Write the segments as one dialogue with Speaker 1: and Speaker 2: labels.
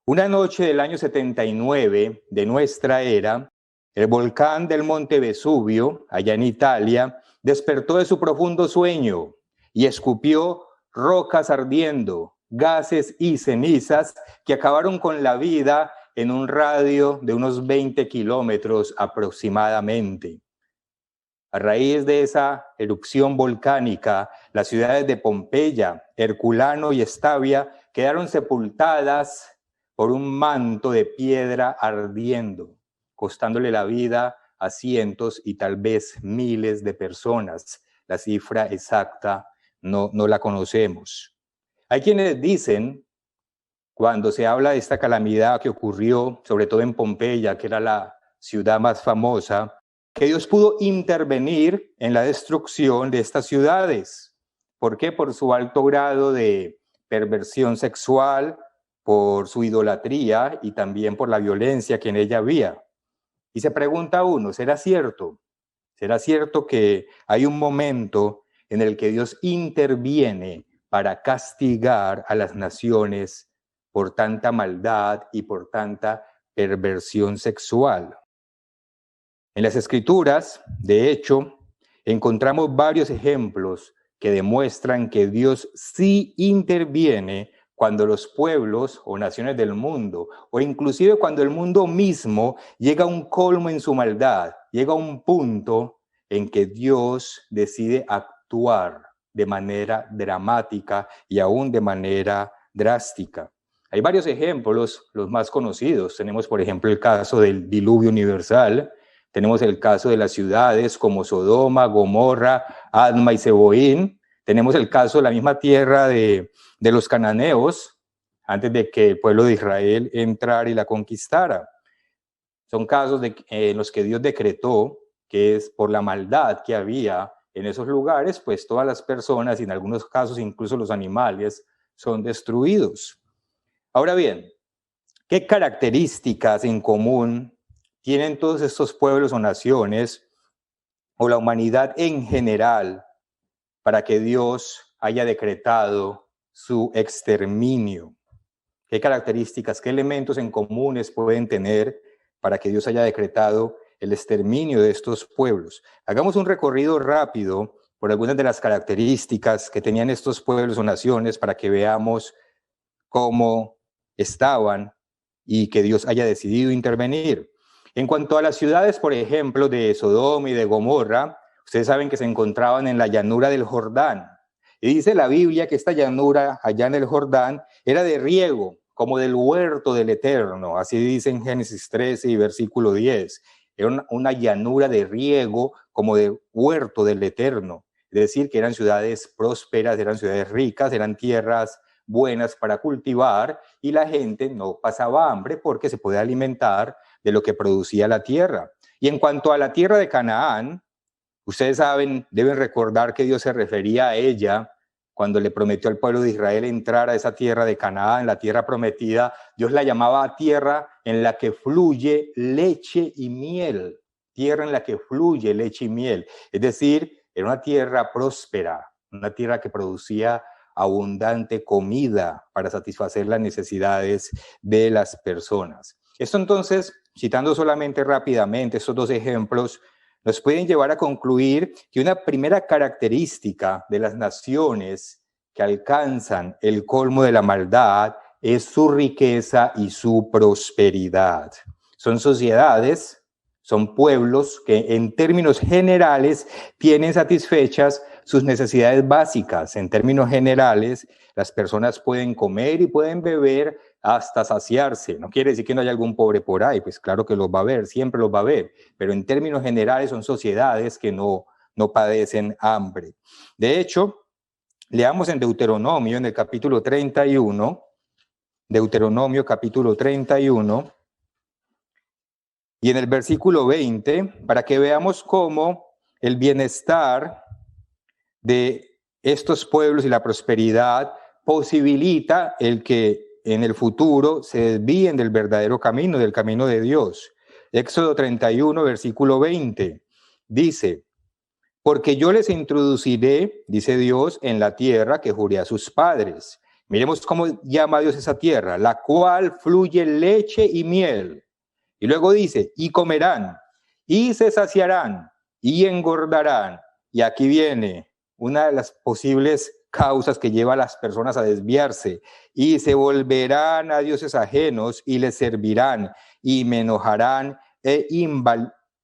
Speaker 1: Una noche del año 79 de nuestra era, el volcán del Monte Vesubio, allá en Italia, despertó de su profundo sueño y escupió rocas ardiendo, gases y cenizas que acabaron con la vida en un radio de unos 20 kilómetros aproximadamente. A raíz de esa erupción volcánica, las ciudades de Pompeya, Herculano y Estavia quedaron sepultadas por un manto de piedra ardiendo, costándole la vida a cientos y tal vez miles de personas. La cifra exacta no la conocemos. Hay quienes dicen, cuando se habla de esta calamidad que ocurrió, sobre todo en Pompeya, que era la ciudad más famosa, que Dios pudo intervenir en la destrucción de estas ciudades. ¿Por qué? Por su alto grado de perversión sexual, por su idolatría y también por la violencia que en ella había. Y se pregunta uno, ¿será cierto? ¿Será cierto que hay un momento en el que Dios interviene para castigar a las naciones por tanta maldad y por tanta perversión sexual? En las Escrituras, de hecho, encontramos varios ejemplos que demuestran que Dios sí interviene cuando los pueblos o naciones del mundo, o inclusive cuando el mundo mismo llega a un colmo en su maldad, llega a un punto en que Dios decide actuar de manera dramática y aún de manera drástica. Hay varios ejemplos, los más conocidos. Tenemos, por ejemplo, el caso del diluvio universal. Tenemos el caso de las ciudades como Sodoma, Gomorra, Adma y Zeboín. Tenemos el caso de la misma tierra de los cananeos, antes de que el pueblo de Israel entrara y la conquistara. Son casos en los que Dios decretó que es por la maldad que había en esos lugares, pues todas las personas y en algunos casos incluso los animales son destruidos. Ahora bien, ¿qué características en común tienen todos estos pueblos o naciones o la humanidad en general para que Dios haya decretado su exterminio? ¿Qué características, qué elementos en comunes pueden tener para que Dios haya decretado el exterminio de estos pueblos? Hagamos un recorrido rápido por algunas de las características que tenían estos pueblos o naciones para que veamos cómo estaban y que Dios haya decidido intervenir. En cuanto a las ciudades, por ejemplo, de Sodoma y de Gomorra, ustedes saben que se encontraban en la llanura del Jordán. Y dice la Biblia que esta llanura allá en el Jordán era de riego, como del huerto del Eterno. Así dice en Génesis 13 y versículo 10. Era una llanura de riego, como de huerto del Eterno. Es decir, que eran ciudades prósperas, eran ciudades ricas, eran tierras buenas para cultivar y la gente no pasaba hambre porque se podía alimentar de lo que producía la tierra. Y en cuanto a la tierra de Canaán, ustedes saben, deben recordar que Dios se refería a ella cuando le prometió al pueblo de Israel entrar a esa tierra de Canaán, la tierra prometida. Dios la llamaba tierra en la que fluye leche y miel, tierra en la que fluye leche y miel. Es decir, era una tierra próspera, una tierra que producía abundante comida para satisfacer las necesidades de las personas. Esto entonces, citando solamente rápidamente estos dos ejemplos, nos pueden llevar a concluir que una primera característica de las naciones que alcanzan el colmo de la maldad es su riqueza y su prosperidad. Son sociedades, son pueblos que en términos generales tienen satisfechas sus necesidades básicas. En términos generales, las personas pueden comer y pueden beber hasta saciarse. No quiere decir que no haya algún pobre por ahí, pues claro que los va a haber, siempre los va a haber, pero en términos generales son sociedades que no padecen hambre. De hecho, leamos en Deuteronomio, en el capítulo 31, Deuteronomio capítulo 31, y en el versículo 20, para que veamos cómo el bienestar de estos pueblos y la prosperidad posibilita el que en el futuro se desvíen del verdadero camino, del camino de Dios. Éxodo 31, versículo 20, dice: porque yo les introduciré, dice Dios, en la tierra que juré a sus padres. Miremos cómo llama Dios esa tierra, la cual fluye leche y miel. Y luego dice, y comerán, y se saciarán, y engordarán. Y aquí viene una de las posibles causas que lleva a las personas a desviarse. Y se volverán a dioses ajenos y les servirán, y me enojarán e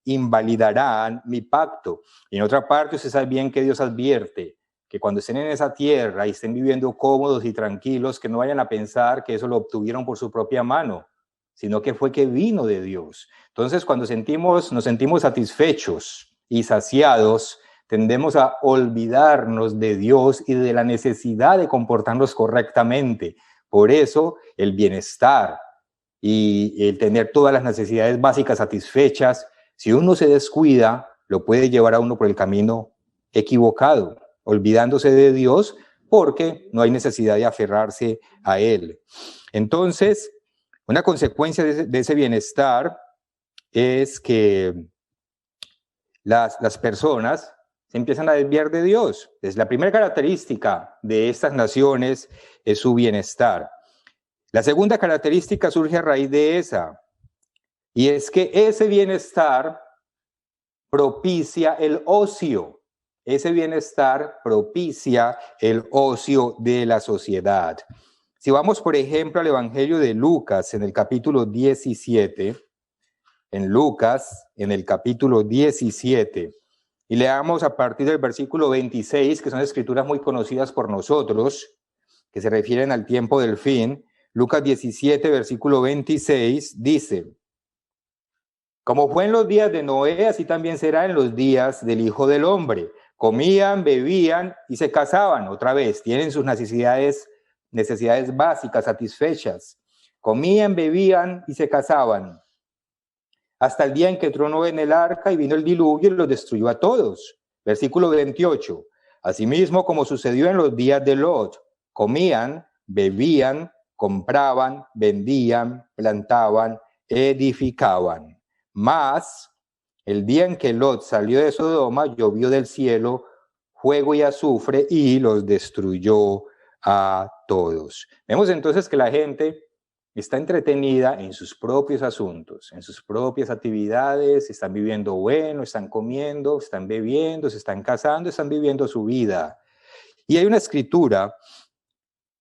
Speaker 1: invalidarán mi pacto. Y en otra parte, usted sabe bien que Dios advierte que cuando estén en esa tierra y estén viviendo cómodos y tranquilos, que no vayan a pensar que eso lo obtuvieron por su propia mano, sino que fue que vino de Dios. Entonces, cuando nos sentimos satisfechos y saciados, tendemos a olvidarnos de Dios y de la necesidad de comportarnos correctamente. Por eso, el bienestar y el tener todas las necesidades básicas satisfechas, si uno se descuida, lo puede llevar a uno por el camino equivocado, olvidándose de Dios porque no hay necesidad de aferrarse a Él. Entonces, una consecuencia de ese bienestar es que las personas se empiezan a desviar de Dios. Entonces, la primera característica de estas naciones es su bienestar. La segunda característica surge a raíz de esa, y es que ese bienestar propicia el ocio. Ese bienestar propicia el ocio de la sociedad. Si vamos, por ejemplo, al Evangelio de Lucas, en el capítulo 17, en Lucas, en el capítulo 17, y leamos a partir del versículo 26, que son escrituras muy conocidas por nosotros, que se refieren al tiempo del fin. Lucas 17, versículo 26, dice: como fue en los días de Noé, así también será en los días del Hijo del Hombre. Comían, bebían y se casaban. Otra vez, tienen sus necesidades básicas satisfechas. Comían, bebían y se casaban. Hasta el día en que entró Noé en el arca y vino el diluvio y los destruyó a todos. Versículo 28. Asimismo, como sucedió en los días de Lot, comían, bebían, compraban, vendían, plantaban, edificaban. Mas, el día en que Lot salió de Sodoma, llovió del cielo fuego y azufre y los destruyó a todos. Vemos entonces que la gente está entretenida en sus propios asuntos, en sus propias actividades, están viviendo bueno, están comiendo, están bebiendo, se están casando, están viviendo su vida. Y hay una escritura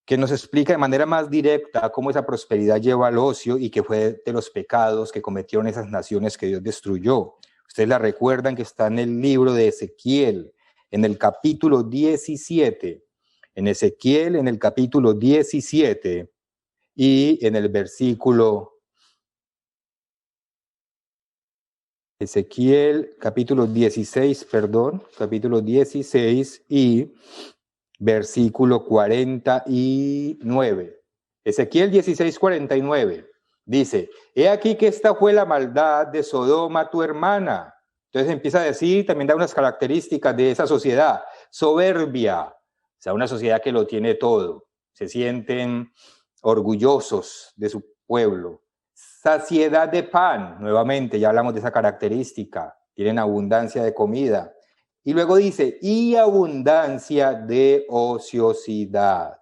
Speaker 1: que nos explica de manera más directa cómo esa prosperidad lleva al ocio y que fue de los pecados que cometieron esas naciones que Dios destruyó. Ustedes la recuerdan que está en el libro de Ezequiel, en el capítulo 17. En Ezequiel, en el capítulo 17 y en el versículo... Ezequiel, capítulo 16 y versículo 49. Ezequiel 16, 49. Dice: he aquí que esta fue la maldad de Sodoma, tu hermana. Entonces empieza a decir, también da unas características de esa sociedad. Soberbia, o sea, una sociedad que lo tiene todo. Se sienten orgullosos de su pueblo. Saciedad de pan, nuevamente, ya hablamos de esa característica. Tienen abundancia de comida. Y luego dice, y abundancia de ociosidad.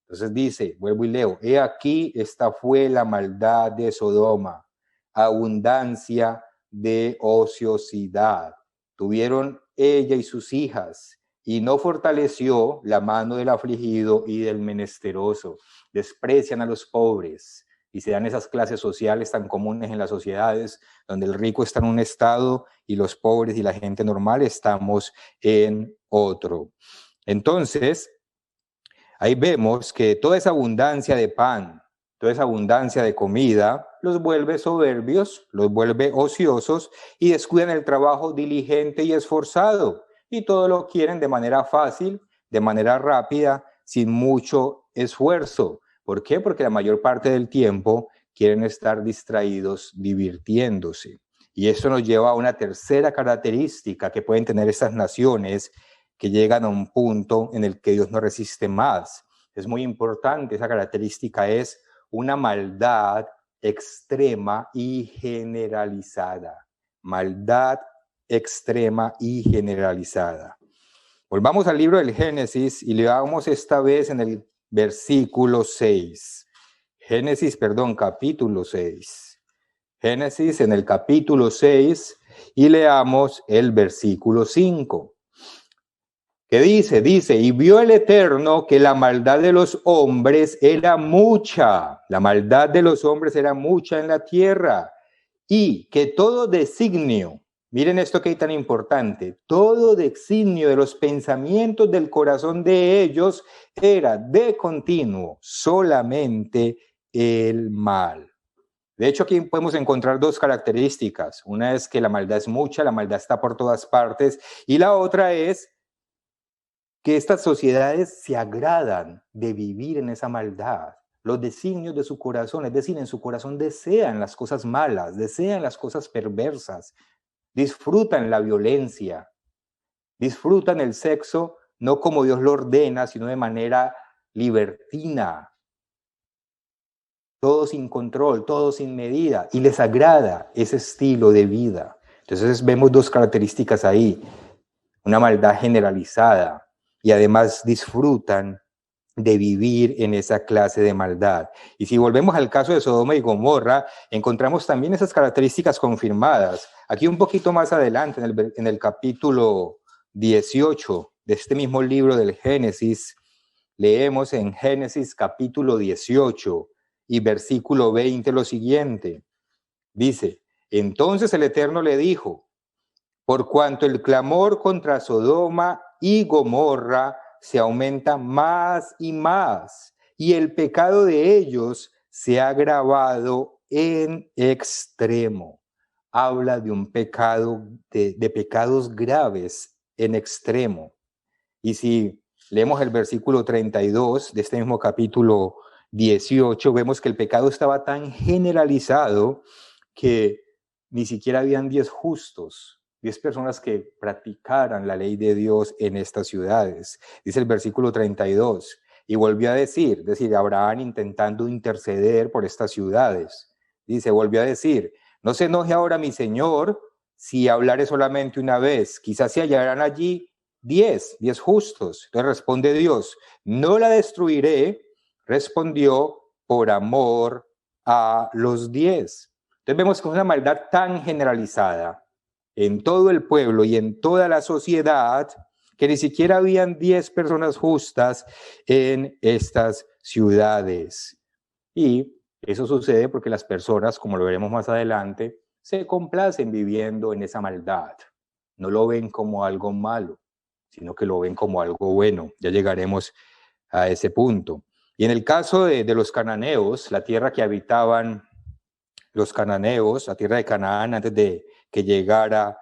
Speaker 1: Entonces dice, vuelvo y leo, he aquí, esta fue la maldad de Sodoma, abundancia de ociosidad. Tuvieron ella y sus hijas, y no fortaleció la mano del afligido y del menesteroso. Desprecian a los pobres, y se dan esas clases sociales tan comunes en las sociedades, donde el rico está en un estado y los pobres y la gente normal estamos en otro. Entonces, ahí vemos que toda esa abundancia de pan, toda esa abundancia de comida, los vuelve soberbios, los vuelve ociosos y descuidan el trabajo diligente y esforzado. Y todo lo quieren de manera fácil, de manera rápida, sin mucho esfuerzo. ¿Por qué? Porque la mayor parte del tiempo quieren estar distraídos, divirtiéndose. Y esto nos lleva a una tercera característica que pueden tener estas naciones que llegan a un punto en el que Dios no resiste más. Es muy importante, esa característica es una maldad extrema y generalizada. Maldad extrema y generalizada. Volvamos al libro del Génesis y leamos esta vez en el versículo 6. Capítulo 6. Génesis en el capítulo 6 y leamos el versículo 5. ¿Qué dice? Dice, y vio el Eterno que la maldad de los hombres era mucha. La maldad de los hombres era mucha en la tierra. Y que todo designio, miren esto que es tan importante, todo designio de los pensamientos del corazón de ellos era de continuo solamente el mal. De hecho, aquí podemos encontrar dos características. Una es que la maldad es mucha, la maldad está por todas partes, y la otra es que estas sociedades se agradan de vivir en esa maldad. Los designios de su corazón, es decir, en su corazón desean las cosas malas, desean las cosas perversas, disfrutan la violencia, disfrutan el sexo no como Dios lo ordena, sino de manera libertina, todo sin control, todo sin medida, y les agrada ese estilo de vida. Entonces vemos dos características ahí, una maldad generalizada, y además disfrutan de vivir en esa clase de maldad. Y si volvemos al caso de Sodoma y Gomorra, encontramos también esas características confirmadas. Aquí un poquito más adelante, en el capítulo 18 de este mismo libro del Génesis, leemos en Génesis capítulo 18 y versículo 20 lo siguiente. Dice, entonces el Eterno le dijo, por cuanto el clamor contra Sodoma y Gomorra se aumenta más y más, y el pecado de ellos se ha agravado en extremo. Habla de un pecado, de pecados graves en extremo. Y si leemos el versículo 32 de este mismo capítulo 18, vemos que el pecado estaba tan generalizado que ni siquiera habían 10 justos, 10 personas que practicaran la ley de Dios en estas ciudades. Dice el versículo 32, y volvió a decir, Abraham intentando interceder por estas ciudades. Volvió a decir, no se enoje ahora mi Señor si hablaré solamente una vez, quizás se hallarán allí 10 justos. Entonces responde Dios, no la destruiré, respondió por amor a los 10. Entonces vemos que es una maldad tan generalizada en todo el pueblo y en toda la sociedad que ni siquiera habían 10 personas justas en estas ciudades. Y eso sucede porque las personas, como lo veremos más adelante, se complacen viviendo en esa maldad. No lo ven como algo malo, sino que lo ven como algo bueno. Ya llegaremos a ese punto. Y en el caso de los cananeos, la tierra que habitaban los cananeos, la tierra de Canaán, antes de que llegara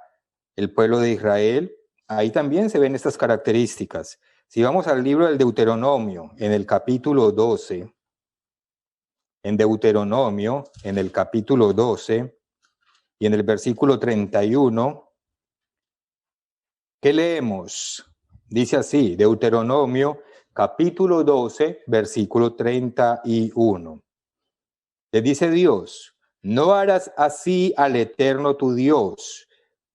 Speaker 1: el pueblo de Israel, ahí también se ven estas características. Si vamos al libro del Deuteronomio, en el capítulo 12, en Deuteronomio, en el capítulo 12, y en el versículo 31, ¿qué leemos? Dice así, Deuteronomio, capítulo 12, versículo 31. Le dice Dios, no harás así al Eterno tu Dios,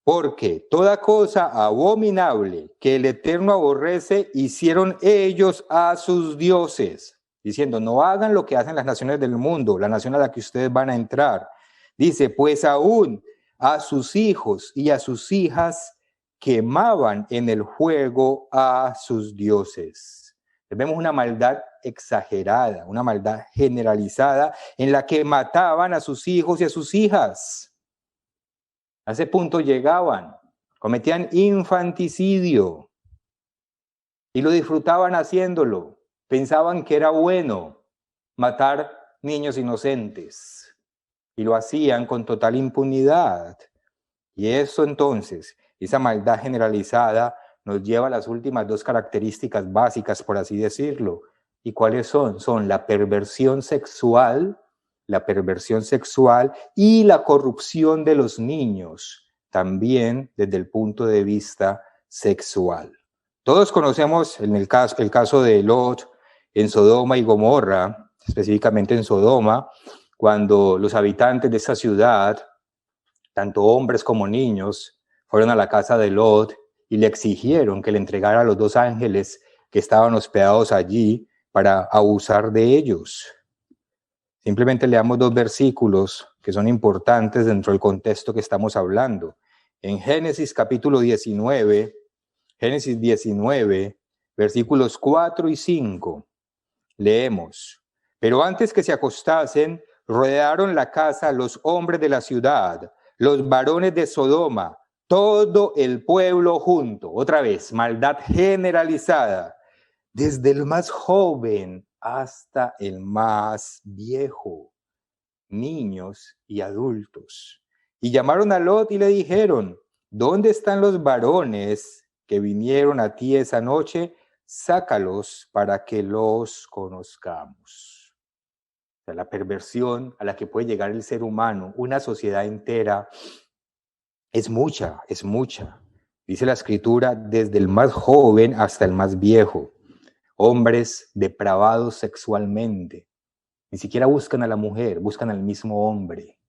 Speaker 1: porque toda cosa abominable que el Eterno aborrece, hicieron ellos a sus dioses. Diciendo, no hagan lo que hacen las naciones del mundo, la nación a la que ustedes van a entrar. Dice, pues aún a sus hijos y a sus hijas quemaban en el fuego a sus dioses. Vemos una maldad exagerada, una maldad generalizada en la que mataban a sus hijos y a sus hijas. A ese punto llegaban, cometían infanticidio y lo disfrutaban haciéndolo. Pensaban que era bueno matar niños inocentes y lo hacían con total impunidad. Y eso entonces, esa maldad generalizada nos lleva a las últimas dos características básicas, por así decirlo. ¿Y cuáles son? Son la perversión sexual y la corrupción de los niños, también desde el punto de vista sexual. Todos conocemos el caso de Lot en Sodoma y Gomorra, específicamente en Sodoma, cuando los habitantes de esa ciudad, tanto hombres como niños, fueron a la casa de Lot y le exigieron que le entregara a los 2 ángeles que estaban hospedados allí, para abusar de ellos. Simplemente leamos 2 versículos que son importantes dentro del contexto que estamos hablando. En Génesis capítulo 19, versículos 4 y 5, leemos: pero antes que se acostasen, rodearon la casa los hombres de la ciudad, los varones de Sodoma, todo el pueblo junto. Otra vez, maldad generalizada, desde el más joven hasta el más viejo, niños y adultos. Y llamaron a Lot y le dijeron: ¿dónde están los varones que vinieron a ti esa noche? Sácalos para que los conozcamos. O sea, la perversión a la que puede llegar el ser humano, una sociedad entera, es mucha, es mucha. Dice la Escritura, desde el más joven hasta el más viejo. Hombres depravados sexualmente. Ni siquiera buscan a la mujer, buscan al mismo hombre.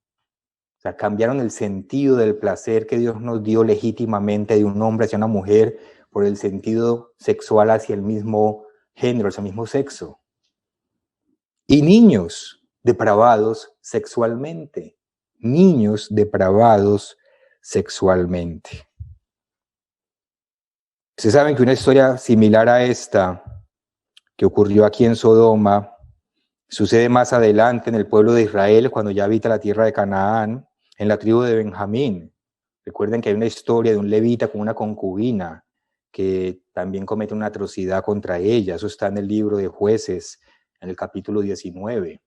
Speaker 1: O sea, cambiaron el sentido del placer que Dios nos dio legítimamente de un hombre hacia una mujer por el sentido sexual hacia el mismo género, hacia el mismo sexo. Y niños depravados sexualmente. Niños depravados sexualmente. Ustedes saben que una historia similar a esta, que ocurrió aquí en Sodoma, sucede más adelante en el pueblo de Israel, cuando ya habita la tierra de Canaán, en la tribu de Benjamín. Recuerden que hay una historia de un levita con una concubina que también comete una atrocidad contra ella. Eso está en el libro de Jueces, en el capítulo 19.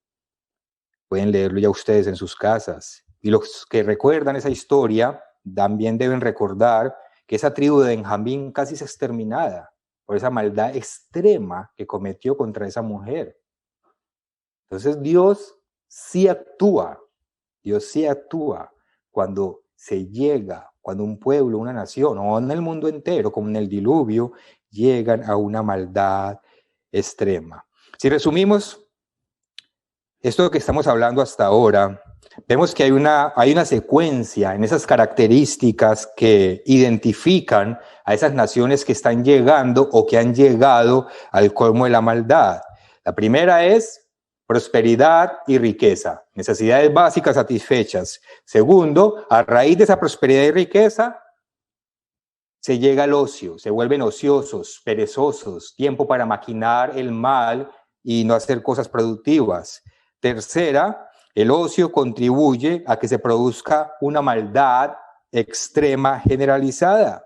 Speaker 1: Pueden leerlo ya ustedes en sus casas. Y los que recuerdan esa historia también deben recordar que esa tribu de Benjamín casi es exterminada por esa maldad extrema que cometió contra esa mujer. Entonces Dios sí actúa cuando se llega, cuando un pueblo, una nación, o en el mundo entero, como en el diluvio, llegan a una maldad extrema. Si resumimos esto que estamos hablando hasta ahora, vemos que hay una secuencia en esas características que identifican a esas naciones que están llegando o que han llegado al colmo de la maldad. La primera es prosperidad y riqueza, necesidades básicas satisfechas. Segundo, a raíz de esa prosperidad y riqueza, se llega al ocio, se vuelven ociosos, perezosos, tiempo para maquinar el mal y no hacer cosas productivas. Tercera, el ocio contribuye a que se produzca una maldad extrema generalizada.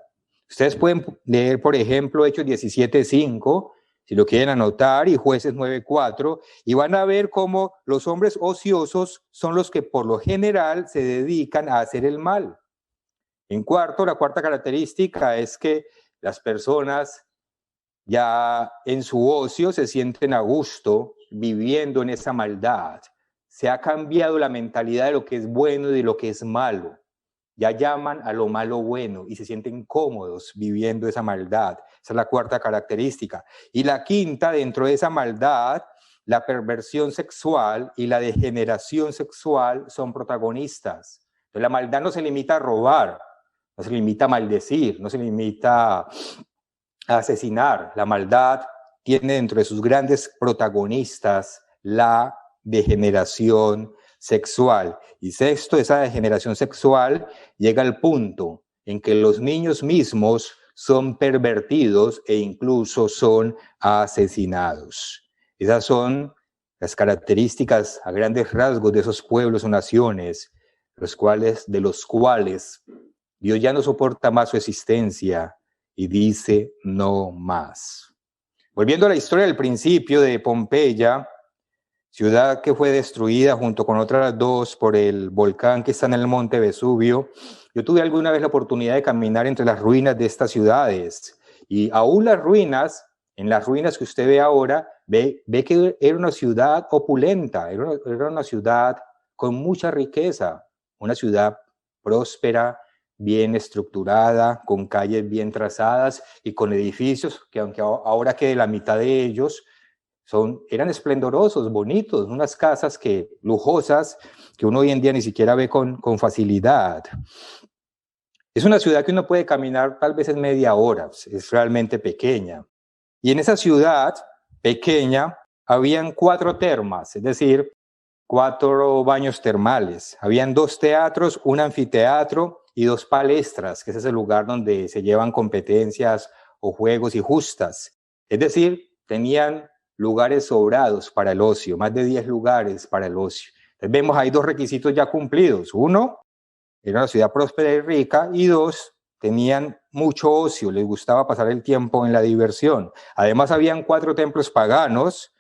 Speaker 1: Ustedes pueden leer, por ejemplo, Hechos 17:5, si lo quieren anotar, y Jueces 9:4, y van a ver cómo los hombres ociosos son los que por lo general se dedican a hacer el mal. En cuarto, la cuarta característica es que las personas ya en su ocio se sienten a gusto viviendo en esa maldad. Se ha cambiado la mentalidad de lo que es bueno y de lo que es malo. Ya llaman a lo malo bueno y se sienten cómodos viviendo esa maldad. Esa es la cuarta característica. Y la quinta, dentro de esa maldad, la perversión sexual y la degeneración sexual son protagonistas. Entonces, la maldad no se limita a robar, no se limita a maldecir, no se limita a asesinar. La maldad tiene dentro de sus grandes protagonistas la degeneración sexual. Y sexto, esa degeneración sexual llega al punto en que los niños mismos son pervertidos e incluso son asesinados. Esas son las características a grandes rasgos de esos pueblos o naciones, de los cuales Dios ya no soporta más su existencia y dice no más. Volviendo a la historia del principio de Pompeya, ciudad que fue destruida junto con otras dos por el volcán que está en el monte Vesubio, yo tuve alguna vez la oportunidad de caminar entre las ruinas de estas ciudades y aún las ruinas, en las ruinas que usted ve ahora, ve que era una ciudad opulenta, era una ciudad con mucha riqueza, una ciudad próspera, bien estructurada, con calles bien trazadas y con edificios que aunque ahora quede la mitad de ellos, eran esplendorosos, bonitos, unas casas lujosas que uno hoy en día ni siquiera ve con facilidad. Es una ciudad que uno puede caminar tal vez en media hora, es realmente pequeña. Y en esa ciudad pequeña habían 4 termas, es decir, 4 baños termales. Habían 2 teatros, un anfiteatro y 2 palestras, que ese es el lugar donde se llevan competencias o juegos y justas. Es decir, tenían lugares sobrados para el ocio, más de 10 lugares para el ocio. Entonces vemos ahí 2 requisitos ya cumplidos. 1, era una ciudad próspera y rica, y 2, tenían mucho ocio, les gustaba pasar el tiempo en la diversión. Además, habían 4 templos paganos,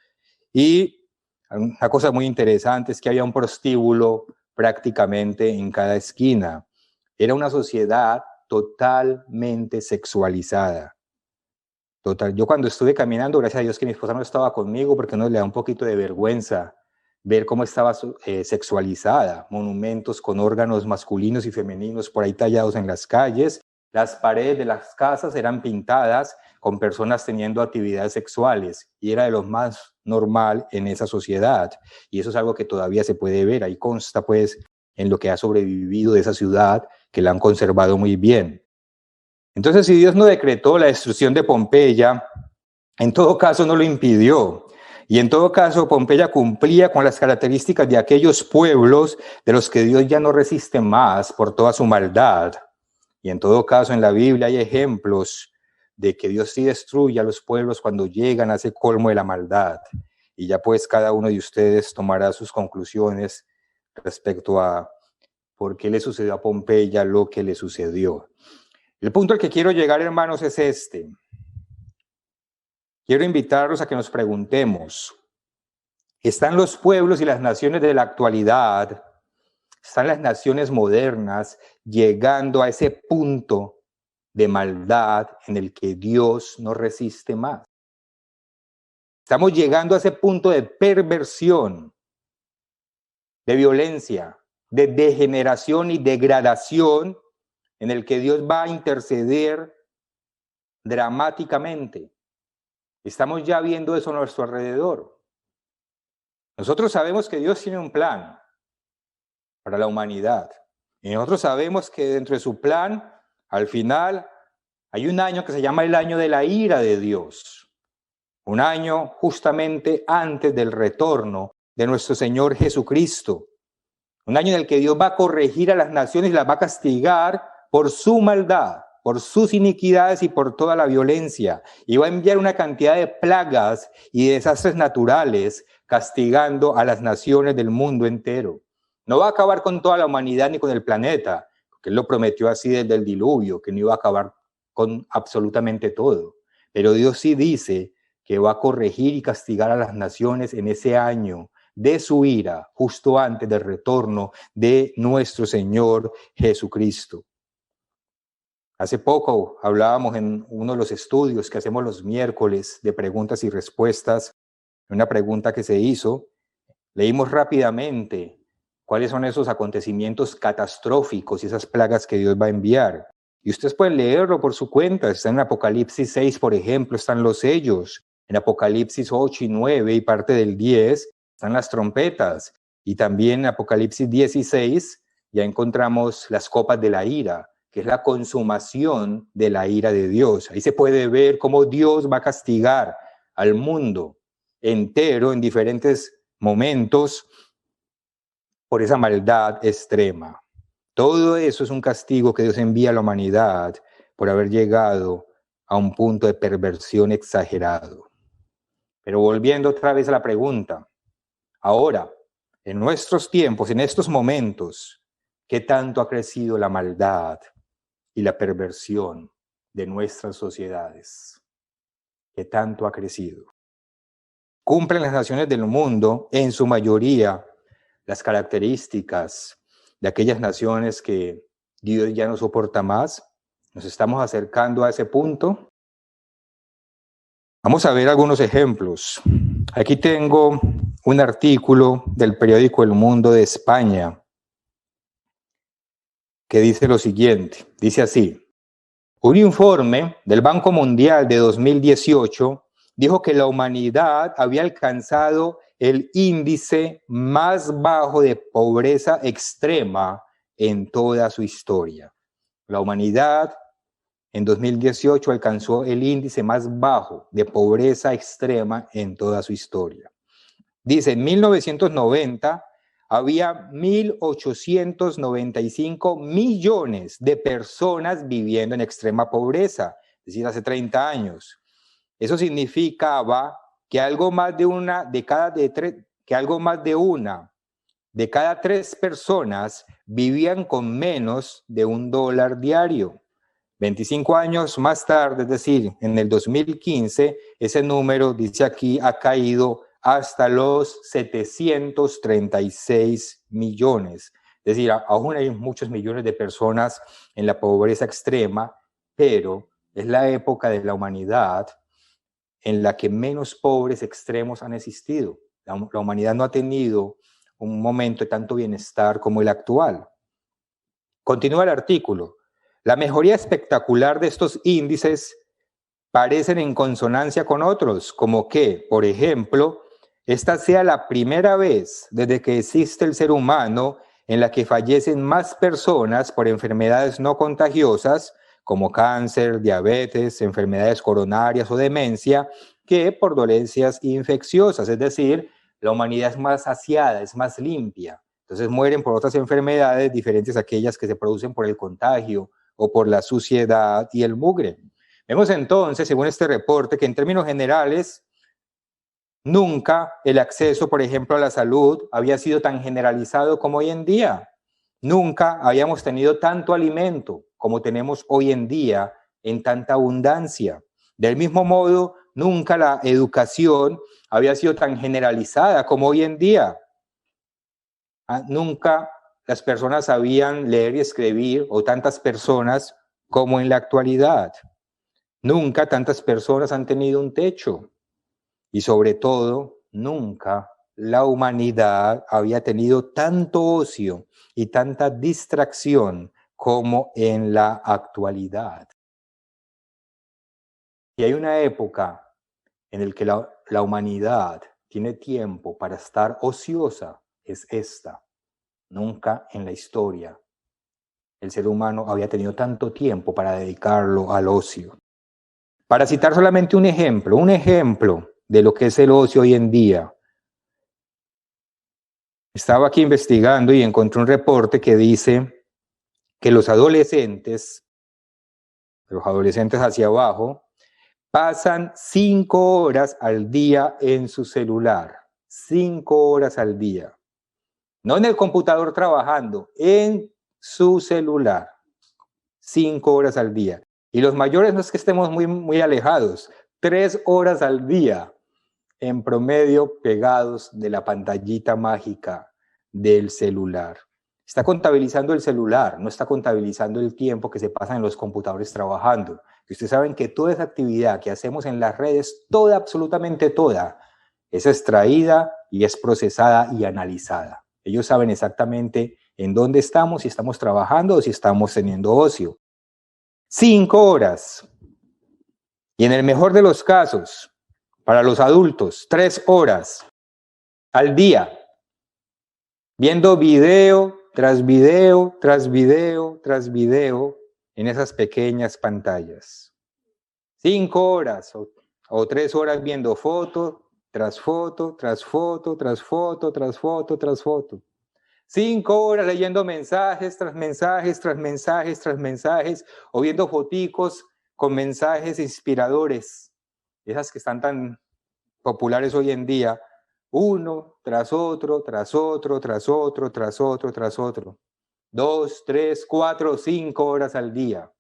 Speaker 1: y una cosa muy interesante es que había un prostíbulo prácticamente en cada esquina. Era una sociedad totalmente sexualizada. Total. Yo cuando estuve caminando, gracias a Dios que mi esposa no estaba conmigo, porque nos le da un poquito de vergüenza ver cómo estaba sexualizada. Monumentos con órganos masculinos y femeninos por ahí tallados en las calles. Las paredes de las casas eran pintadas con personas teniendo actividades sexuales, y era de lo más normal en esa sociedad. Y eso es algo que todavía se puede ver. Ahí consta, pues, en lo que ha sobrevivido de esa ciudad, que la han conservado muy bien. Entonces, si Dios no decretó la destrucción de Pompeya, en todo caso no lo impidió. Y en todo caso, Pompeya cumplía con las características de aquellos pueblos de los que Dios ya no resiste más por toda su maldad. Y en todo caso, en la Biblia hay ejemplos de que Dios sí destruye a los pueblos cuando llegan a ese colmo de la maldad. Y ya pues cada uno de ustedes tomará sus conclusiones respecto a por qué le sucedió a Pompeya lo que le sucedió. El punto al que quiero llegar, hermanos, es este. Quiero invitarlos a que nos preguntemos, ¿están los pueblos y las naciones de la actualidad, están las naciones modernas llegando a ese punto de maldad en el que Dios no resiste más? Estamos llegando a ese punto de perversión, de violencia, de degeneración y degradación en el que Dios va a interceder dramáticamente. Estamos ya viendo eso a nuestro alrededor. Nosotros sabemos que Dios tiene un plan para la humanidad. Y nosotros sabemos que dentro de su plan, al final, hay un año que se llama el año de la ira de Dios. Un año justamente antes del retorno de nuestro Señor Jesucristo. Un año en el que Dios va a corregir a las naciones y las va a castigar por su maldad, por sus iniquidades y por toda la violencia. Y va a enviar una cantidad de plagas y de desastres naturales castigando a las naciones del mundo entero. No va a acabar con toda la humanidad ni con el planeta, porque Él lo prometió así desde el diluvio, que no iba a acabar con absolutamente todo. Pero Dios sí dice que va a corregir y castigar a las naciones en ese año de su ira, justo antes del retorno de nuestro Señor Jesucristo. Hace poco hablábamos en uno de los estudios que hacemos los miércoles de preguntas y respuestas, una pregunta que se hizo, leímos rápidamente cuáles son esos acontecimientos catastróficos y esas plagas que Dios va a enviar. Y ustedes pueden leerlo por su cuenta, está en Apocalipsis 6, por ejemplo, están los sellos, en Apocalipsis 8 y 9 y parte del 10 están las trompetas, y también en Apocalipsis 16 ya encontramos las copas de la ira, que es la consumación de la ira de Dios. Ahí se puede ver cómo Dios va a castigar al mundo entero en diferentes momentos por esa maldad extrema. Todo eso es un castigo que Dios envía a la humanidad por haber llegado a un punto de perversión exagerado. Pero volviendo otra vez a la pregunta, ahora, en nuestros tiempos, en estos momentos, ¿qué tanto ha crecido la maldad y la perversión de nuestras sociedades? ¿Qué tanto ha crecido? ¿Cumplen las naciones del mundo, en su mayoría, las características de aquellas naciones que Dios ya no soporta más? ¿Nos estamos acercando a ese punto? Vamos a ver algunos ejemplos. Aquí tengo un artículo del periódico El Mundo de España que dice lo siguiente, dice así: un informe del Banco Mundial de 2018 dijo que la humanidad había alcanzado el índice más bajo de pobreza extrema en toda su historia. La humanidad en 2018 alcanzó el índice más bajo de pobreza extrema en toda su historia. Dice, en 1990 había 1.895 millones de personas viviendo en extrema pobreza, es decir, hace 30 años. Eso significaba que algo más de una de cada tres personas vivían con menos de $1 diario. 25 años más tarde, es decir, en el 2015, ese número, dice aquí, ha caído hasta los 736 millones. Es decir, aún hay muchos millones de personas en la pobreza extrema, pero es la época de la humanidad en la que menos pobres extremos han existido. La humanidad no ha tenido un momento de tanto bienestar como el actual. Continúa el artículo. La mejoría espectacular de estos índices parecen en consonancia con otros, como que, por ejemplo, esta sea la primera vez desde que existe el ser humano en la que fallecen más personas por enfermedades no contagiosas, como cáncer, diabetes, enfermedades coronarias o demencia, que por dolencias infecciosas. Es decir, la humanidad es más saciada, es más limpia. Entonces mueren por otras enfermedades diferentes a aquellas que se producen por el contagio o por la suciedad y el mugre. Vemos entonces, según este reporte, que en términos generales, nunca el acceso, por ejemplo, a la salud había sido tan generalizado como hoy en día. Nunca habíamos tenido tanto alimento como tenemos hoy en día en tanta abundancia. Del mismo modo, nunca la educación había sido tan generalizada como hoy en día. Nunca las personas sabían leer y escribir, o tantas personas como en la actualidad. Nunca tantas personas han tenido un techo. Y sobre todo, nunca la humanidad había tenido tanto ocio y tanta distracción como en la actualidad. Y hay una época en la que la humanidad tiene tiempo para estar ociosa, es esta. Nunca en la historia el ser humano había tenido tanto tiempo para dedicarlo al ocio. Para citar solamente un ejemplo de lo que es el ocio hoy en día. Estaba aquí investigando y encontré un reporte que dice que los adolescentes hacia abajo, pasan 5 horas al día en su celular. 5 horas al día. No en el computador trabajando, en su celular. 5 horas al día. Y los mayores no es que estemos muy alejados. 3 horas al día en promedio pegados de la pantallita mágica del celular. Está contabilizando el celular, no está contabilizando el tiempo que se pasa en los computadores trabajando. Y ustedes saben que toda esa actividad que hacemos en las redes, toda, absolutamente toda, es extraída y es procesada y analizada. Ellos saben exactamente en dónde estamos, si estamos trabajando o si estamos teniendo ocio. 5 horas. Y en el mejor de los casos, para los adultos, 3 horas al día, viendo video tras video, tras video, tras video en esas pequeñas pantallas. 5 horas o 3 horas viendo foto, tras foto, tras foto, tras foto, tras foto, tras foto. 5 horas leyendo mensajes, tras mensajes, tras mensajes, tras mensajes, o viendo foticos con mensajes inspiradores, esas que están tan populares hoy en día, uno tras otro, tras otro, tras otro, tras otro, tras otro. 2, 3, 4, 5 horas al día,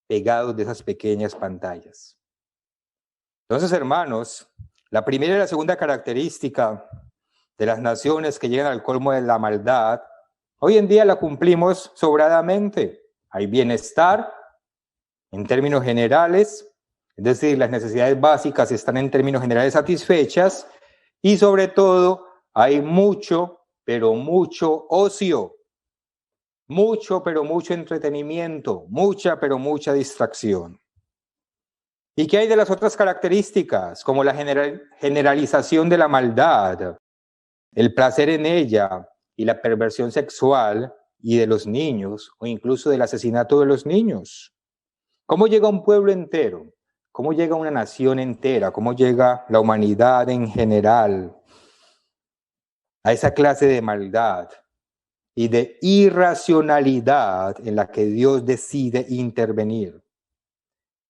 Speaker 1: pegados de esas pequeñas pantallas. Entonces, hermanos, la primera y la segunda característica de las naciones que llegan al colmo de la maldad, hoy en día la cumplimos sobradamente. Hay bienestar en términos generales, es decir, las necesidades básicas están en términos generales satisfechas, y sobre todo hay mucho, pero mucho ocio, mucho, pero mucho entretenimiento, mucha, pero mucha distracción. ¿Y qué hay de las otras características, como la generalización de la maldad, el placer en ella y la perversión sexual y de los niños, o incluso del asesinato de los niños? ¿Cómo llega un pueblo entero? ¿Cómo llega una nación entera? ¿Cómo llega la humanidad en general a esa clase de maldad y de irracionalidad en la que Dios decide intervenir.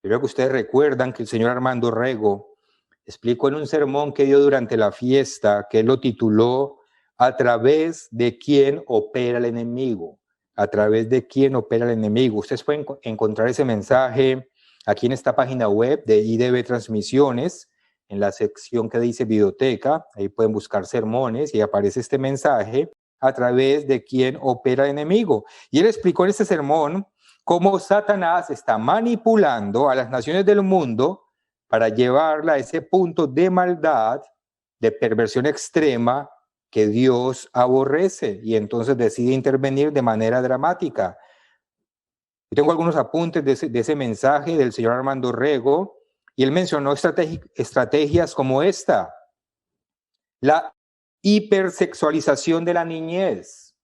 Speaker 1: Creo que ustedes recuerdan que el señor Armando Rego explicó en un sermón que dio durante la fiesta, que él lo tituló "A través de quién opera el enemigo". A través de quién opera el enemigo. Ustedes pueden encontrar ese mensaje aquí en esta página web de IDB Transmisiones, en la sección que dice Videoteca. Ahí pueden buscar sermones y aparece este mensaje, a través de quién opera el enemigo. Y él explicó en este sermón cómo Satanás está manipulando a las naciones del mundo para llevarla a ese punto de maldad, de perversión extrema que Dios aborrece, y entonces decide intervenir de manera dramática. Yo tengo algunos apuntes de ese mensaje del señor Armando Rego, y él mencionó estrategias como esta: la hipersexualización de la niñez.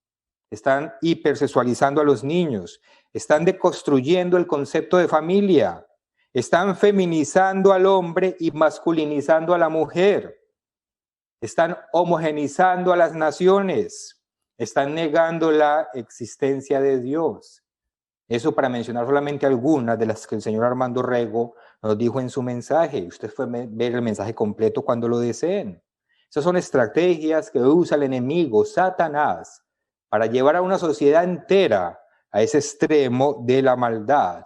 Speaker 1: Están hipersexualizando a los niños, están deconstruyendo el concepto de familia, están feminizando al hombre y masculinizando a la mujer, están homogenizando a las naciones, están negando la existencia de Dios. Eso para mencionar solamente algunas de las que el señor Armando Rego nos dijo en su mensaje. Ustedes pueden ver el mensaje completo cuando lo deseen. Esas son estrategias que usa el enemigo, Satanás, para llevar a una sociedad entera a ese extremo de la maldad.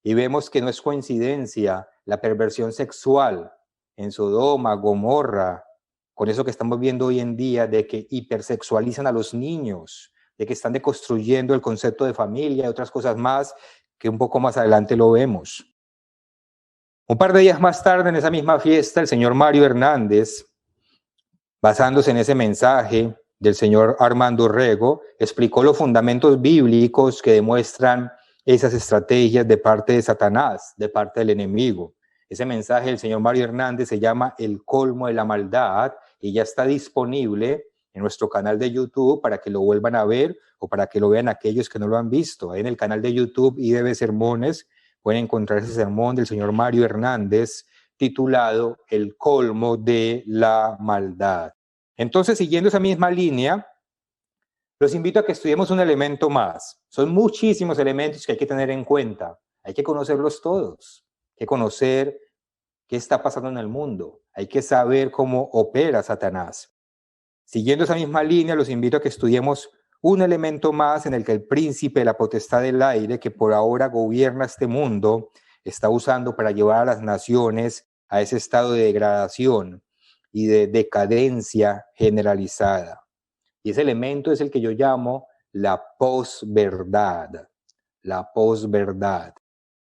Speaker 1: Y vemos que no es coincidencia la perversión sexual en Sodoma, Gomorra, con eso que estamos viendo hoy en día de que hipersexualizan a los niños, de que están deconstruyendo el concepto de familia y otras cosas más que un poco más adelante lo vemos. Un par de días más tarde, en esa misma fiesta, el señor Mario Hernández, basándose en ese mensaje del señor Armando Rego, explicó los fundamentos bíblicos que demuestran esas estrategias de parte de Satanás, de parte del enemigo. Ese mensaje del señor Mario Hernández se llama El colmo de la maldad y ya está disponible en nuestro canal de YouTube para que lo vuelvan a ver o para que lo vean aquellos que no lo han visto. Ahí en el canal de YouTube IDB Sermones pueden encontrar ese sermón del señor Mario Hernández titulado El colmo de la maldad. Entonces, siguiendo esa misma línea, los invito a que estudiemos un elemento más. Son muchísimos elementos que hay que tener en cuenta. Hay que conocerlos todos. Hay que conocer qué está pasando en el mundo. Hay que saber cómo opera Satanás. Siguiendo esa misma línea, los invito a que estudiemos un elemento más en el que el príncipe de la potestad del aire, que por ahora gobierna este mundo, está usando para llevar a las naciones a ese estado de degradación y de decadencia generalizada. Y ese elemento es el que yo llamo la posverdad,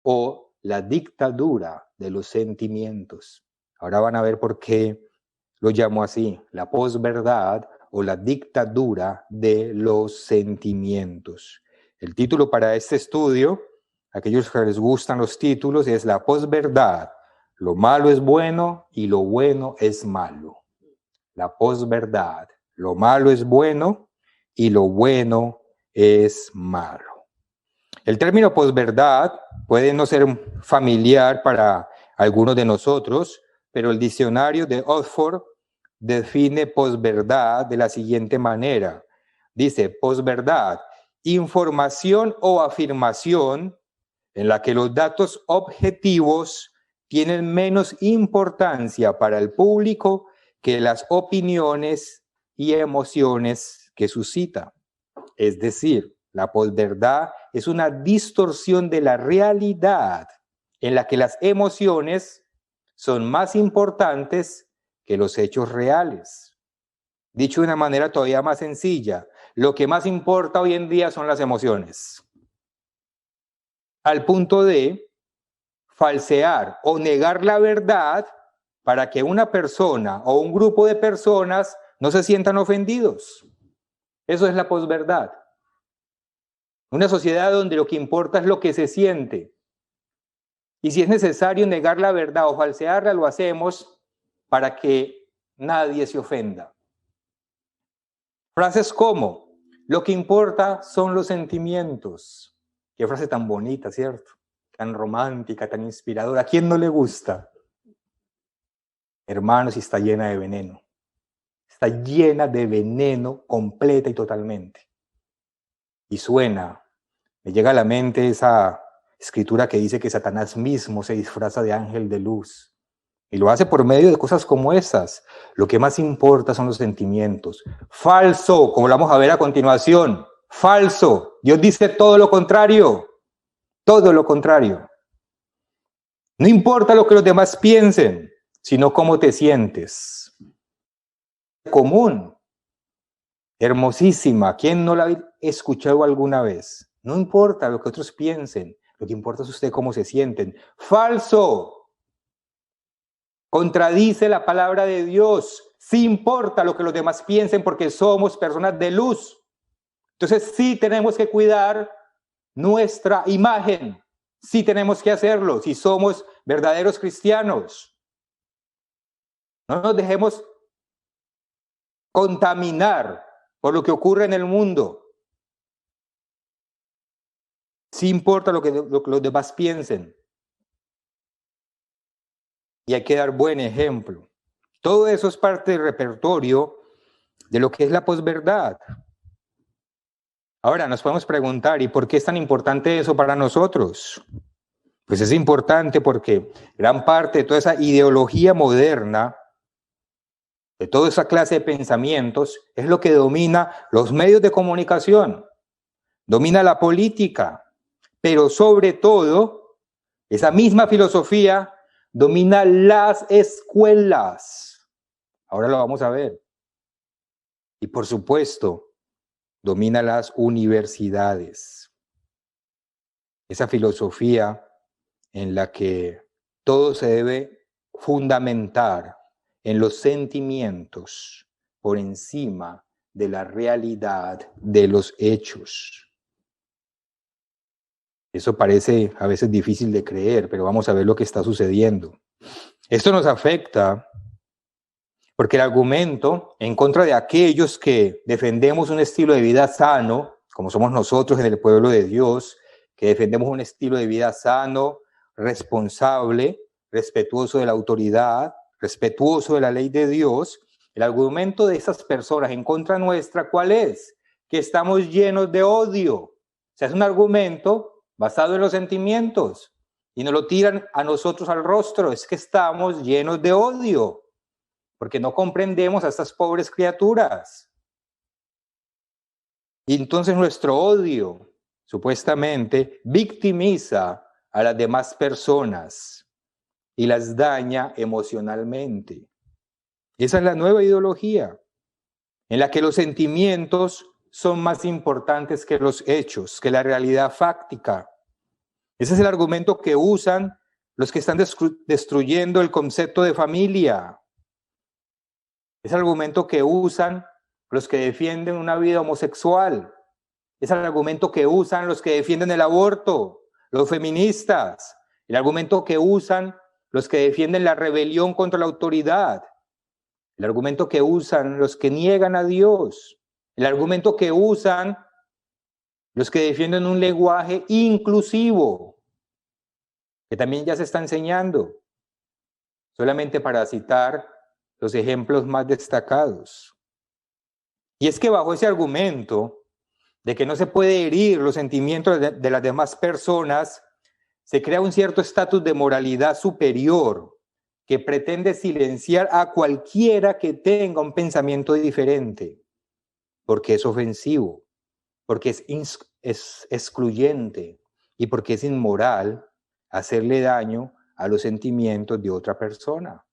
Speaker 1: o la dictadura de los sentimientos. Ahora van a ver por qué lo llamo así, la posverdad o la dictadura de los sentimientos. El título para este estudio, aquellos que les gustan los títulos, es la posverdad. Lo malo es bueno y lo bueno es malo. La posverdad. Lo malo es bueno y lo bueno es malo. El término posverdad puede no ser familiar para algunos de nosotros, pero el diccionario de Oxford define posverdad de la siguiente manera. Dice, posverdad, información o afirmación en la que los datos objetivos tienen menos importancia para el público que las opiniones y emociones que suscita. Es decir, la posverdad es una distorsión de la realidad en la que las emociones son más importantes que los hechos reales. Dicho de una manera todavía más sencilla, lo que más importa hoy en día son las emociones. Al punto de falsear o negar la verdad para que una persona o un grupo de personas no se sientan ofendidos. Eso es la posverdad. Una sociedad donde lo que importa es lo que se siente. Y si es necesario negar la verdad o falsearla, lo hacemos para que nadie se ofenda. Frases como, lo que importa son los sentimientos. Qué frase tan bonita, ¿cierto? Tan romántica, tan inspiradora. ¿A quién no le gusta? Hermanos, y está llena de veneno. está llena de veneno completa y totalmente. Y me llega a la mente esa escritura que dice que Satanás mismo se disfraza de ángel de luz. Y lo hace por medio de cosas como esas. Lo que más importa son los sentimientos. Falso, como lo vamos a ver a continuación. Falso. Dios dice todo lo contrario. Todo lo contrario. No importa lo que los demás piensen, sino cómo te sientes. Común. Hermosísima. ¿Quién no la ha escuchado alguna vez? No importa lo que otros piensen. Lo que importa es usted cómo se sienten. Falso. Contradice la palabra de Dios. Sí importa lo que los demás piensen porque somos personas de luz. Entonces sí tenemos que cuidar nuestra imagen. Sí tenemos que hacerlo si somos verdaderos cristianos. No nos dejemos contaminar por lo que ocurre en el mundo. Sí importa lo que los demás piensen. Y hay que dar buen ejemplo. Todo eso es parte del repertorio de lo que es la posverdad. Ahora nos podemos preguntar, ¿y por qué es tan importante eso para nosotros? Pues es importante porque gran parte de toda esa ideología moderna, de toda esa clase de pensamientos, es lo que domina los medios de comunicación, domina la política, pero sobre todo, esa misma filosofía domina las escuelas. Ahora lo vamos a ver. Y por supuesto, domina las universidades. Esa filosofía en la que todo se debe fundamentar en los sentimientos por encima de la realidad de los hechos. Eso parece a veces difícil de creer, pero vamos a ver lo que está sucediendo. Esto nos afecta porque el argumento en contra de aquellos que defendemos un estilo de vida sano, como somos nosotros en el pueblo de Dios, que defendemos un estilo de vida sano, responsable, respetuoso de la autoridad, respetuoso de la ley de Dios, el argumento de esas personas en contra nuestra, ¿cuál es? Que estamos llenos de odio. O sea, es un argumento basado en los sentimientos y nos lo tiran a nosotros al rostro, es que estamos llenos de odio, porque no comprendemos a estas pobres criaturas. Y entonces nuestro odio supuestamente victimiza a las demás personas y las daña emocionalmente. Esa es la nueva ideología, en la que los sentimientos son más importantes que los hechos, que la realidad fáctica. Ese es el argumento que usan los que están destruyendo el concepto de familia. Es el argumento que usan los que defienden una vida homosexual. Es el argumento que usan los que defienden el aborto, los feministas. El argumento que usan los que defienden la rebelión contra la autoridad. El argumento que usan los que niegan a Dios. El argumento que usan los que defienden un lenguaje inclusivo, que también ya se está enseñando. Solamente para citar los ejemplos más destacados. Y es que bajo ese argumento de que no se puede herir los sentimientos de las demás personas, se crea un cierto estatus de moralidad superior que pretende silenciar a cualquiera que tenga un pensamiento diferente, porque es ofensivo, porque es excluyente y porque es inmoral hacerle daño a los sentimientos de otra persona.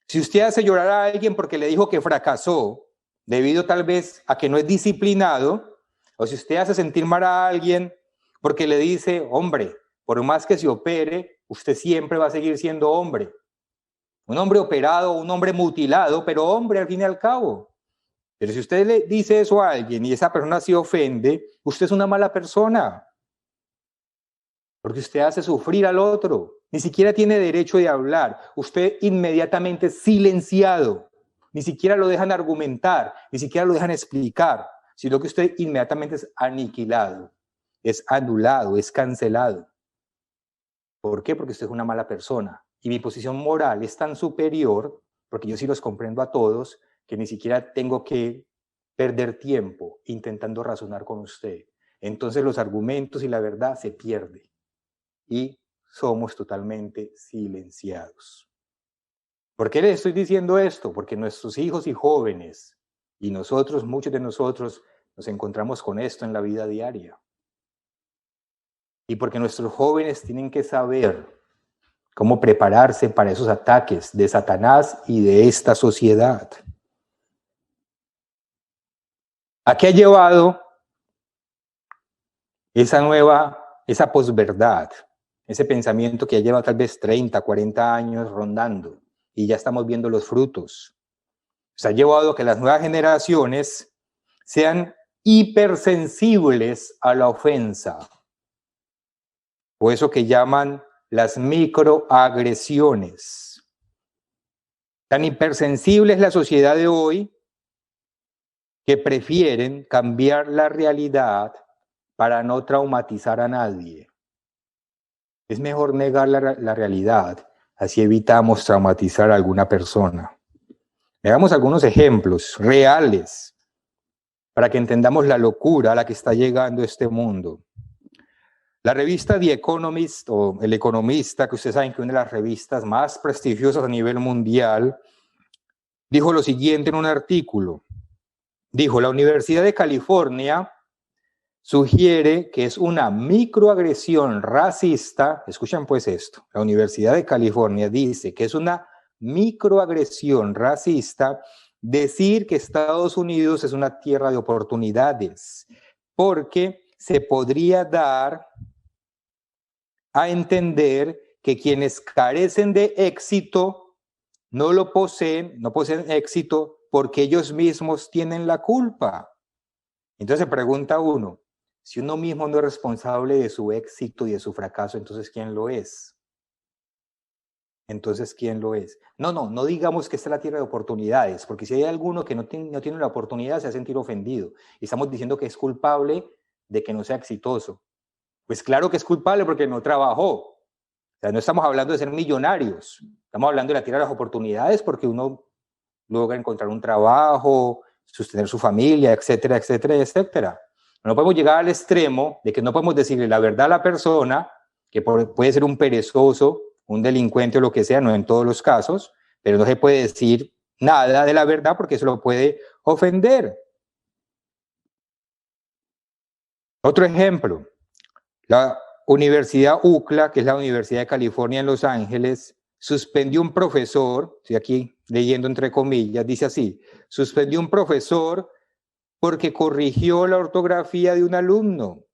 Speaker 1: Si usted hace llorar a alguien porque le dijo que fracasó, debido tal vez a que no es disciplinado, o si usted hace sentir mal a alguien porque le dice, hombre, por más que se opere, usted siempre va a seguir siendo hombre. Un hombre operado, un hombre mutilado, pero hombre al fin y al cabo. Pero si usted le dice eso a alguien y esa persona se ofende, usted es una mala persona. Porque usted hace sufrir al otro. Ni siquiera tiene derecho de hablar. Usted inmediatamente es silenciado. Ni siquiera lo dejan argumentar, ni siquiera lo dejan explicar, sino que usted inmediatamente es aniquilado, es anulado, es cancelado. ¿Por qué? Porque usted es una mala persona. Y mi posición moral es tan superior, porque yo sí los comprendo a todos, que ni siquiera tengo que perder tiempo intentando razonar con usted. Entonces los argumentos y la verdad se pierden y somos totalmente silenciados. ¿Por qué les estoy diciendo esto? Porque nuestros hijos y jóvenes y nosotros, muchos de nosotros, nos encontramos con esto en la vida diaria. Y porque nuestros jóvenes tienen que saber cómo prepararse para esos ataques de Satanás y de esta sociedad. ¿A qué ha llevado esa posverdad, ese pensamiento que ya lleva tal vez 30, 40 años rondando y ya estamos viendo los frutos? Se ha llevado a que las nuevas generaciones sean hipersensibles a la ofensa, o eso que llaman las microagresiones. Tan hipersensible es la sociedad de hoy que prefieren cambiar la realidad para no traumatizar a nadie. Es mejor negar la realidad, así evitamos traumatizar a alguna persona. Veamos algunos ejemplos reales para que entendamos la locura a la que está llegando este mundo. La revista The Economist, o El Economista, que ustedes saben que es una de las revistas más prestigiosas a nivel mundial, dijo lo siguiente en un artículo. Dijo, la Universidad de California sugiere que es una microagresión racista. Escuchen pues esto. La Universidad de California dice que es una microagresión racista decir que Estados Unidos es una tierra de oportunidades, porque se podría dar a entender que quienes carecen de éxito no poseen éxito porque ellos mismos tienen la culpa. Entonces se pregunta uno, si uno mismo no es responsable de su éxito y de su fracaso, entonces ¿quién lo es? Entonces, ¿quién lo es? No digamos que esta es la tierra de oportunidades, porque si hay alguno que no tiene la oportunidad, se va a sentir ofendido. Y estamos diciendo que es culpable de que no sea exitoso. Pues claro que es culpable porque no trabajó. O sea, no estamos hablando de ser millonarios. Estamos hablando de la tierra de las oportunidades porque uno logra encontrar un trabajo, sostener su familia, etcétera, etcétera, etcétera. No podemos llegar al extremo de que no podemos decirle la verdad a la persona, que puede ser un perezoso, un delincuente o lo que sea, no en todos los casos, pero no se puede decir nada de la verdad porque eso lo puede ofender. Otro ejemplo, la Universidad UCLA, que es la Universidad de California en Los Ángeles, suspendió un profesor, estoy aquí leyendo entre comillas, dice así, suspendió un profesor porque corrigió la ortografía de un alumno.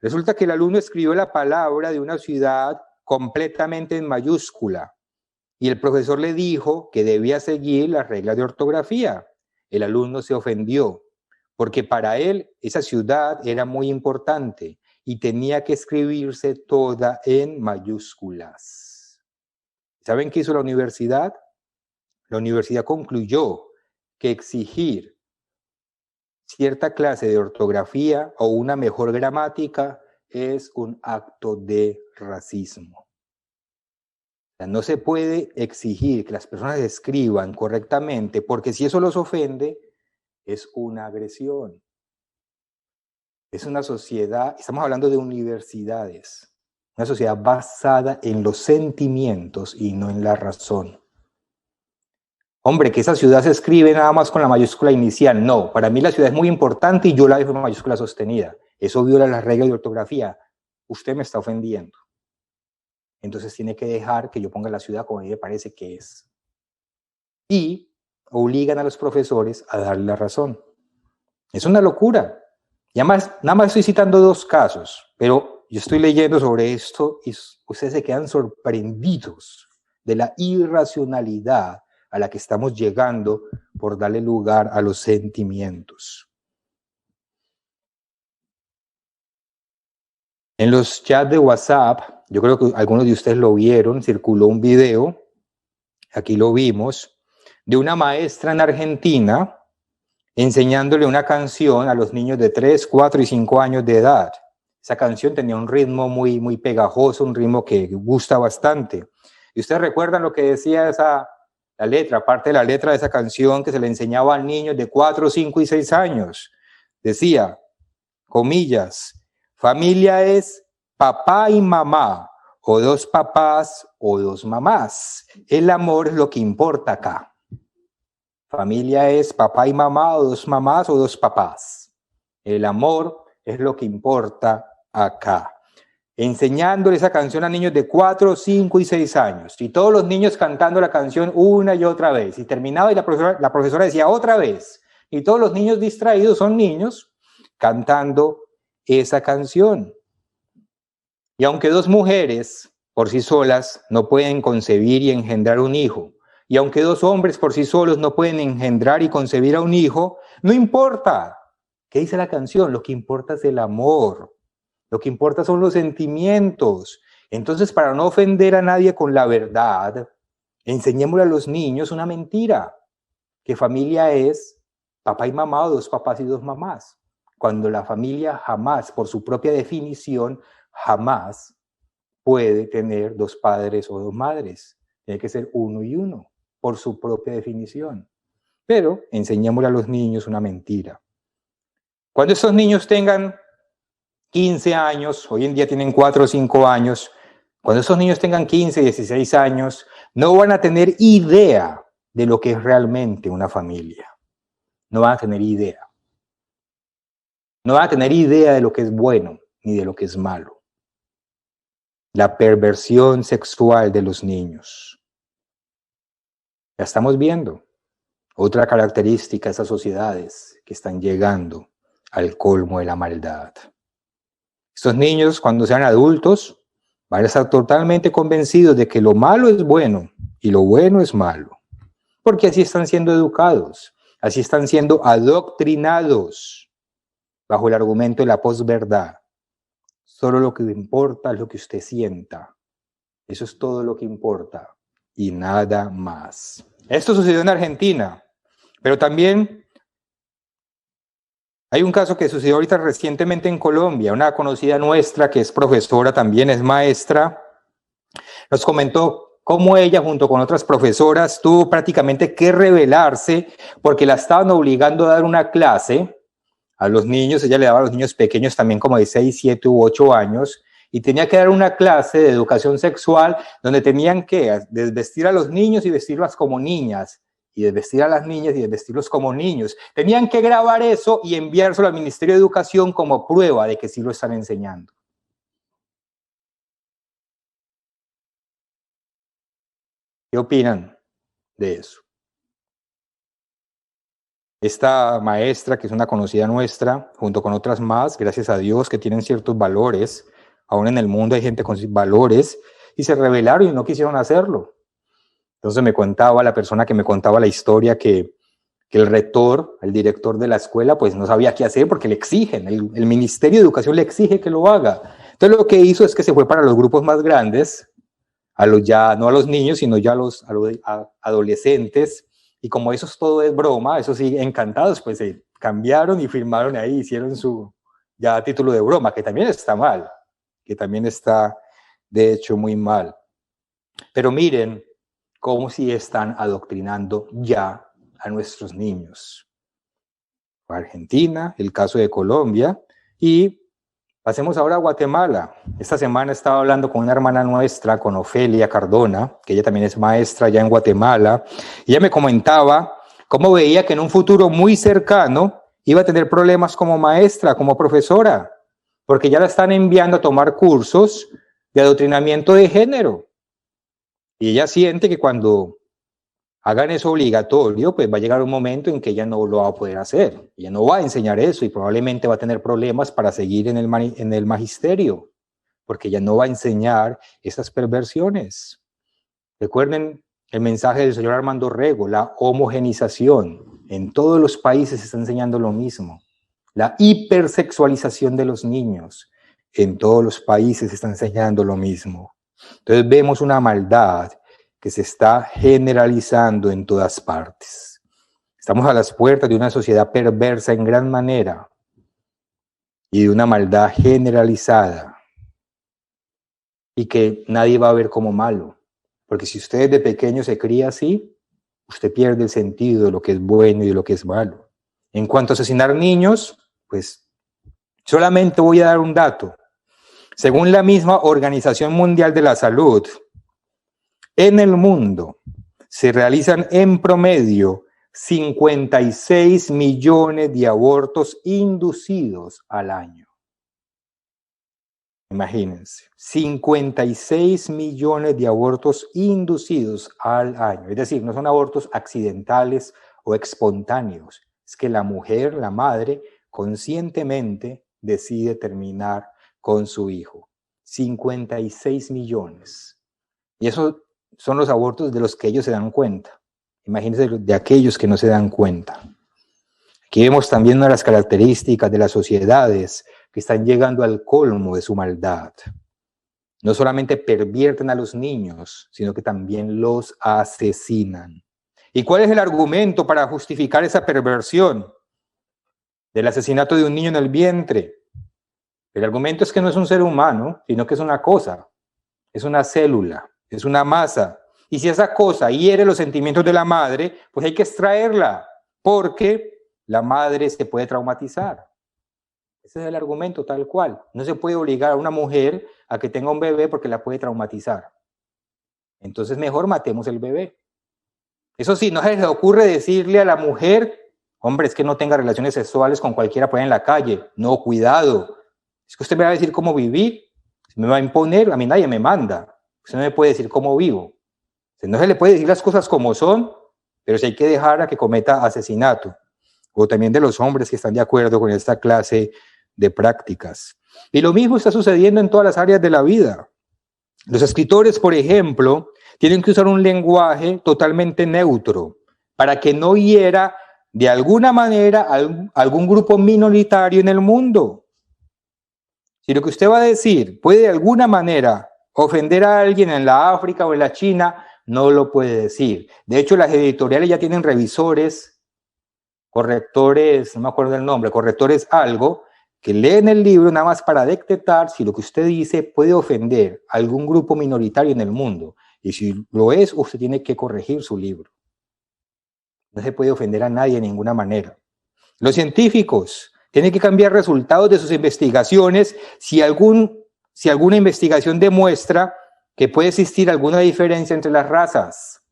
Speaker 1: Resulta que el alumno escribió la palabra de una ciudad completamente en mayúscula y el profesor le dijo que debía seguir las reglas de ortografía. El alumno se ofendió porque para él esa ciudad era muy importante y tenía que escribirse toda en mayúsculas. ¿Saben qué hizo la universidad? La universidad concluyó que exigir cierta clase de ortografía o una mejor gramática es un acto de racismo. O sea, no se puede exigir que las personas escriban correctamente porque si eso los ofende, es una agresión. Es una sociedad, estamos hablando de universidades, una sociedad basada en los sentimientos y no en la razón. Hombre, que esa ciudad se escribe nada más con la mayúscula inicial. No, para mí la ciudad es muy importante y yo la dejo en mayúscula sostenida. Eso viola las reglas de ortografía. Usted me está ofendiendo. Entonces tiene que dejar que yo ponga la ciudad como a mí me parece que es. Y obligan a los profesores a darle la razón. Es una locura. Y además, nada más estoy citando dos casos, pero yo estoy leyendo sobre esto y ustedes se quedan sorprendidos de la irracionalidad a la que estamos llegando por darle lugar a los sentimientos. En los chats de WhatsApp, yo creo que algunos de ustedes lo vieron, circuló un video, aquí lo vimos, de una maestra en Argentina enseñándole una canción a los niños de 3, 4 y 5 años de edad. Esa canción tenía un ritmo muy, muy pegajoso, un ritmo que gusta bastante. ¿Y ustedes recuerdan lo que decía la letra, parte de la letra de esa canción que se le enseñaba a niños de 4, 5 y 6 años. Decía, comillas, familia es papá y mamá, o dos papás o dos mamás. El amor es lo que importa acá. Familia es papá y mamá, o dos mamás o dos papás. El amor es lo que importa acá. Enseñándole esa canción a niños de 4, 5 y 6 años. Y todos los niños cantando la canción una y otra vez. Y terminaba y la profesora decía otra vez. Y todos los niños distraídos son niños cantando esa canción. Y aunque dos mujeres por sí solas no pueden concebir y engendrar un hijo, y aunque dos hombres por sí solos no pueden engendrar y concebir a un hijo, no importa. ¿Qué dice la canción? Lo que importa es el amor. Lo que importa son los sentimientos. Entonces, para no ofender a nadie con la verdad, enseñémosle a los niños una mentira, que familia es papá y mamá o dos papás y dos mamás. Cuando la familia jamás, por su propia definición, jamás puede tener dos padres o dos madres. Tiene que ser uno y uno, por su propia definición. Pero enseñémosle a los niños una mentira. Cuando estos niños tengan 15 años, hoy en día tienen 4 o 5 años, cuando esos niños tengan 15, 16 años, no van a tener idea de lo que es realmente una familia. No van a tener idea. No van a tener idea de lo que es bueno ni de lo que es malo. La perversión sexual de los niños. La estamos viendo. Otra característica de esas sociedades que están llegando al colmo de la maldad. Estos niños, cuando sean adultos, van a estar totalmente convencidos de que lo malo es bueno y lo bueno es malo. Porque así están siendo educados, así están siendo adoctrinados bajo el argumento de la posverdad. Solo lo que importa es lo que usted sienta. Eso es todo lo que importa y nada más. Esto sucedió en Argentina, pero también hay un caso que sucedió ahorita recientemente en Colombia. Una conocida nuestra que es profesora, también es maestra, nos comentó cómo ella junto con otras profesoras tuvo prácticamente que rebelarse porque la estaban obligando a dar una clase a los niños. Ella le daba a los niños pequeños también como de 6, 7 u 8 años y tenía que dar una clase de educación sexual donde tenían que desvestir a los niños y vestirlas como niñas. Y desvestir a las niñas y desvestirlos como niños. Tenían que grabar eso y enviárselo al Ministerio de Educación como prueba de que sí lo están enseñando. ¿Qué opinan de eso? Esta maestra, que es una conocida nuestra, junto con otras más, gracias a Dios, que tienen ciertos valores, aún en el mundo hay gente con valores, y se rebelaron y no quisieron hacerlo. Entonces me contaba la persona que me contaba la historia que el rector, el director de la escuela, pues no sabía qué hacer porque le exigen, el Ministerio de Educación le exige que lo haga. Entonces lo que hizo es que se fue para los grupos más grandes, no a los niños, sino ya a los adolescentes, y como eso todo es broma, eso sí, encantados, pues se cambiaron y firmaron ahí, hicieron su ya título de broma, que también está mal, que también está de hecho muy mal. Pero miren cómo si están adoctrinando ya a nuestros niños. Argentina, el caso de Colombia, y pasemos ahora a Guatemala. Esta semana estaba hablando con una hermana nuestra, con Ofelia Cardona, que ella también es maestra allá en Guatemala, y ella me comentaba cómo veía que en un futuro muy cercano iba a tener problemas como maestra, como profesora, porque ya la están enviando a tomar cursos de adoctrinamiento de género. Y ella siente que cuando hagan eso obligatorio, pues va a llegar un momento en que ella no lo va a poder hacer. Ella no va a enseñar eso y probablemente va a tener problemas para seguir en el magisterio, porque ella no va a enseñar esas perversiones. Recuerden el mensaje del señor Armando Rego, la homogenización. En todos los países se está enseñando lo mismo. La hipersexualización de los niños. En todos los países se está enseñando lo mismo. Entonces vemos una maldad que se está generalizando en todas partes. Estamos a las puertas de una sociedad perversa en gran manera y de una maldad generalizada y que nadie va a ver como malo. Porque si usted de pequeño se cría así, usted pierde el sentido de lo que es bueno y de lo que es malo. En cuanto a asesinar niños, pues solamente voy a dar un dato. Según la misma Organización Mundial de la Salud, en el mundo se realizan en promedio 56 millones de abortos inducidos al año. Imagínense, 56 millones de abortos inducidos al año. Es decir, no son abortos accidentales o espontáneos. Es que la mujer, la madre, conscientemente decide terminar con su hijo. 56 millones. Y esos son los abortos de los que ellos se dan cuenta. Imagínense de aquellos que no se dan cuenta. Aquí vemos también una de las características de las sociedades que están llegando al colmo de su maldad. No solamente pervierten a los niños, sino que también los asesinan. ¿Y cuál es el argumento para justificar esa perversión del asesinato de un niño en el vientre? El argumento es que no es un ser humano, sino que es una cosa, es una célula, es una masa. Y si esa cosa hiere los sentimientos de la madre, pues hay que extraerla, porque la madre se puede traumatizar. Ese es el argumento tal cual. No se puede obligar a una mujer a que tenga un bebé porque la puede traumatizar. Entonces mejor matemos el bebé. Eso sí, no se les ocurre decirle a la mujer, hombre, es que no tenga relaciones sexuales con cualquiera por ahí en la calle. No, cuidado. Es que usted me va a decir cómo vivir, me va a imponer, a mí nadie me manda. Usted no me puede decir cómo vivo. No se le puede decir las cosas como son, pero sí hay que dejar a que cometa asesinato. O también de los hombres que están de acuerdo con esta clase de prácticas. Y lo mismo está sucediendo en todas las áreas de la vida. Los escritores, por ejemplo, tienen que usar un lenguaje totalmente neutro para que no hiera de alguna manera algún grupo minoritario en el mundo. Si lo que usted va a decir puede de alguna manera ofender a alguien en la África o en la China, no lo puede decir. De hecho, las editoriales ya tienen revisores, correctores, no me acuerdo el nombre, correctores algo, que leen el libro nada más para detectar si lo que usted dice puede ofender a algún grupo minoritario en el mundo. Y si lo es, usted tiene que corregir su libro. No se puede ofender a nadie de ninguna manera. Los científicos tienen que cambiar resultados de sus investigaciones si alguna investigación demuestra que puede existir alguna diferencia entre las razas.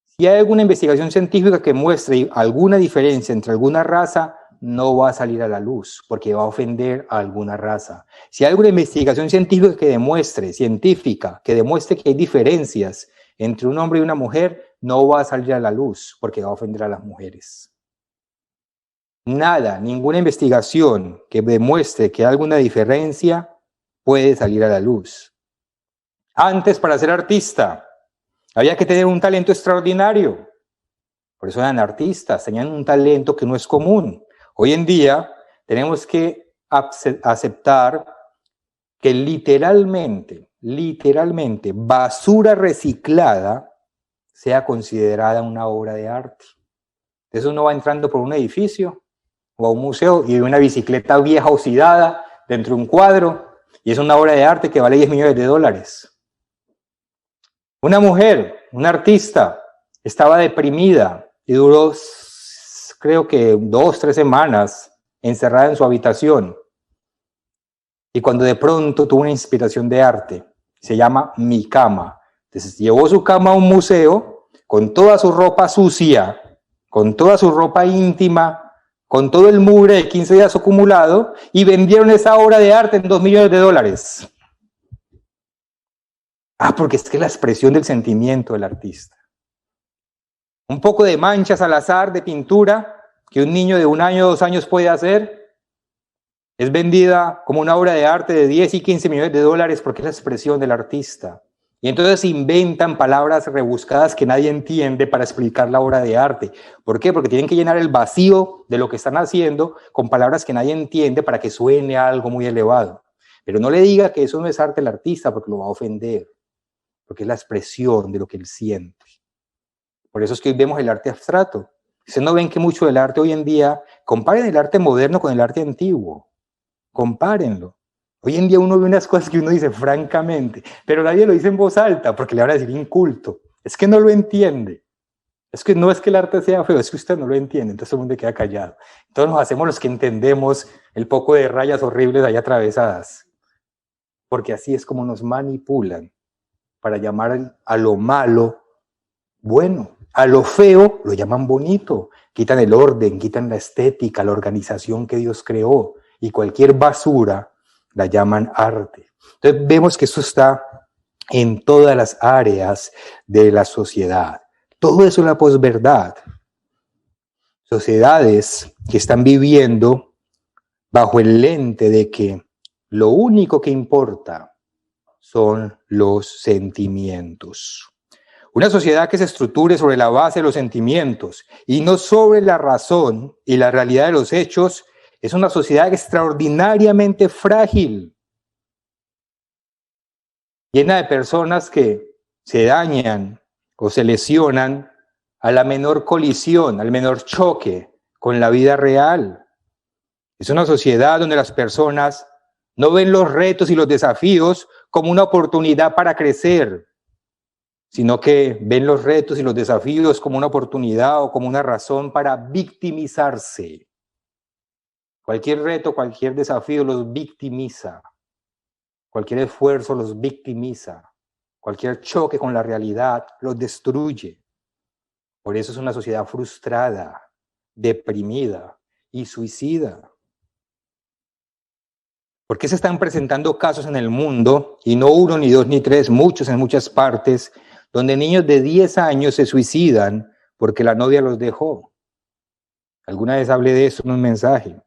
Speaker 1: Si hay alguna investigación científica que muestre alguna diferencia entre alguna raza, no va a salir a la luz porque va a ofender a alguna raza. Si hay alguna investigación científica que demuestre que hay diferencias entre un hombre y una mujer, no va a salir a la luz porque va a ofender a las mujeres. Nada, ninguna investigación que demuestre que hay alguna diferencia puede salir a la luz. Antes, para ser artista, había que tener un talento extraordinario. Por eso eran artistas, tenían un talento que no es común. Hoy en día tenemos que aceptar que literalmente, basura reciclada sea considerada una obra de arte. Entonces uno va entrando por un edificio o a un museo y ve una bicicleta vieja oxidada dentro de un cuadro y es una obra de arte que vale $10 millones. Una mujer, una artista, estaba deprimida y duró, creo que 2-3 semanas encerrada en su habitación. Y cuando de pronto tuvo una inspiración de arte, se llama Mi Cama. Entonces llevó su cama a un museo con toda su ropa sucia, con toda su ropa íntima, con todo el mugre de 15 días acumulado y vendieron esa obra de arte en $2 millones. Porque es que es la expresión del sentimiento del artista. Un poco de manchas al azar de pintura que un niño de 1 año, 2 años puede hacer, es vendida como una obra de arte de $10 y $15 millones porque es la expresión del artista. Y entonces inventan palabras rebuscadas que nadie entiende para explicar la obra de arte. ¿Por qué? Porque tienen que llenar el vacío de lo que están haciendo con palabras que nadie entiende para que suene a algo muy elevado. Pero no le diga que eso no es arte del artista porque lo va a ofender, porque es la expresión de lo que él siente. Por eso es que hoy vemos el arte abstracto. Ustedes no ven que mucho del arte hoy en día, comparen el arte moderno con el arte antiguo. Compárenlo. Hoy en día uno ve unas cosas que uno dice francamente, pero nadie lo dice en voz alta porque le van a decir inculto. Es que no lo entiende. Es que no es que el arte sea feo, es que usted no lo entiende, entonces todo el mundo queda callado. Entonces nos hacemos los que entendemos el poco de rayas horribles ahí atravesadas, porque así es como nos manipulan para llamar a lo malo bueno, a lo feo lo llaman bonito, quitan el orden, quitan la estética, la organización que Dios creó, y cualquier basura la llaman arte. Entonces vemos que esto está en todas las áreas de la sociedad. Todo eso es la posverdad. Sociedades que están viviendo bajo el lente de que lo único que importa son los sentimientos. Una sociedad que se estructure sobre la base de los sentimientos y no sobre la razón y la realidad de los hechos es una sociedad extraordinariamente frágil, llena de personas que se dañan o se lesionan a la menor colisión, al menor choque con la vida real. Es una sociedad donde las personas no ven los retos y los desafíos como una oportunidad para crecer, sino que ven los retos y los desafíos como una oportunidad o como una razón para victimizarse. Cualquier reto, cualquier desafío los victimiza. Cualquier esfuerzo los victimiza. Cualquier choque con la realidad los destruye. Por eso es una sociedad frustrada, deprimida y suicida. ¿Por qué se están presentando casos en el mundo, y no uno, ni dos, ni tres, muchos en muchas partes, donde niños de 10 años se suicidan porque la novia los dejó? Alguna vez hablé de eso en un mensaje.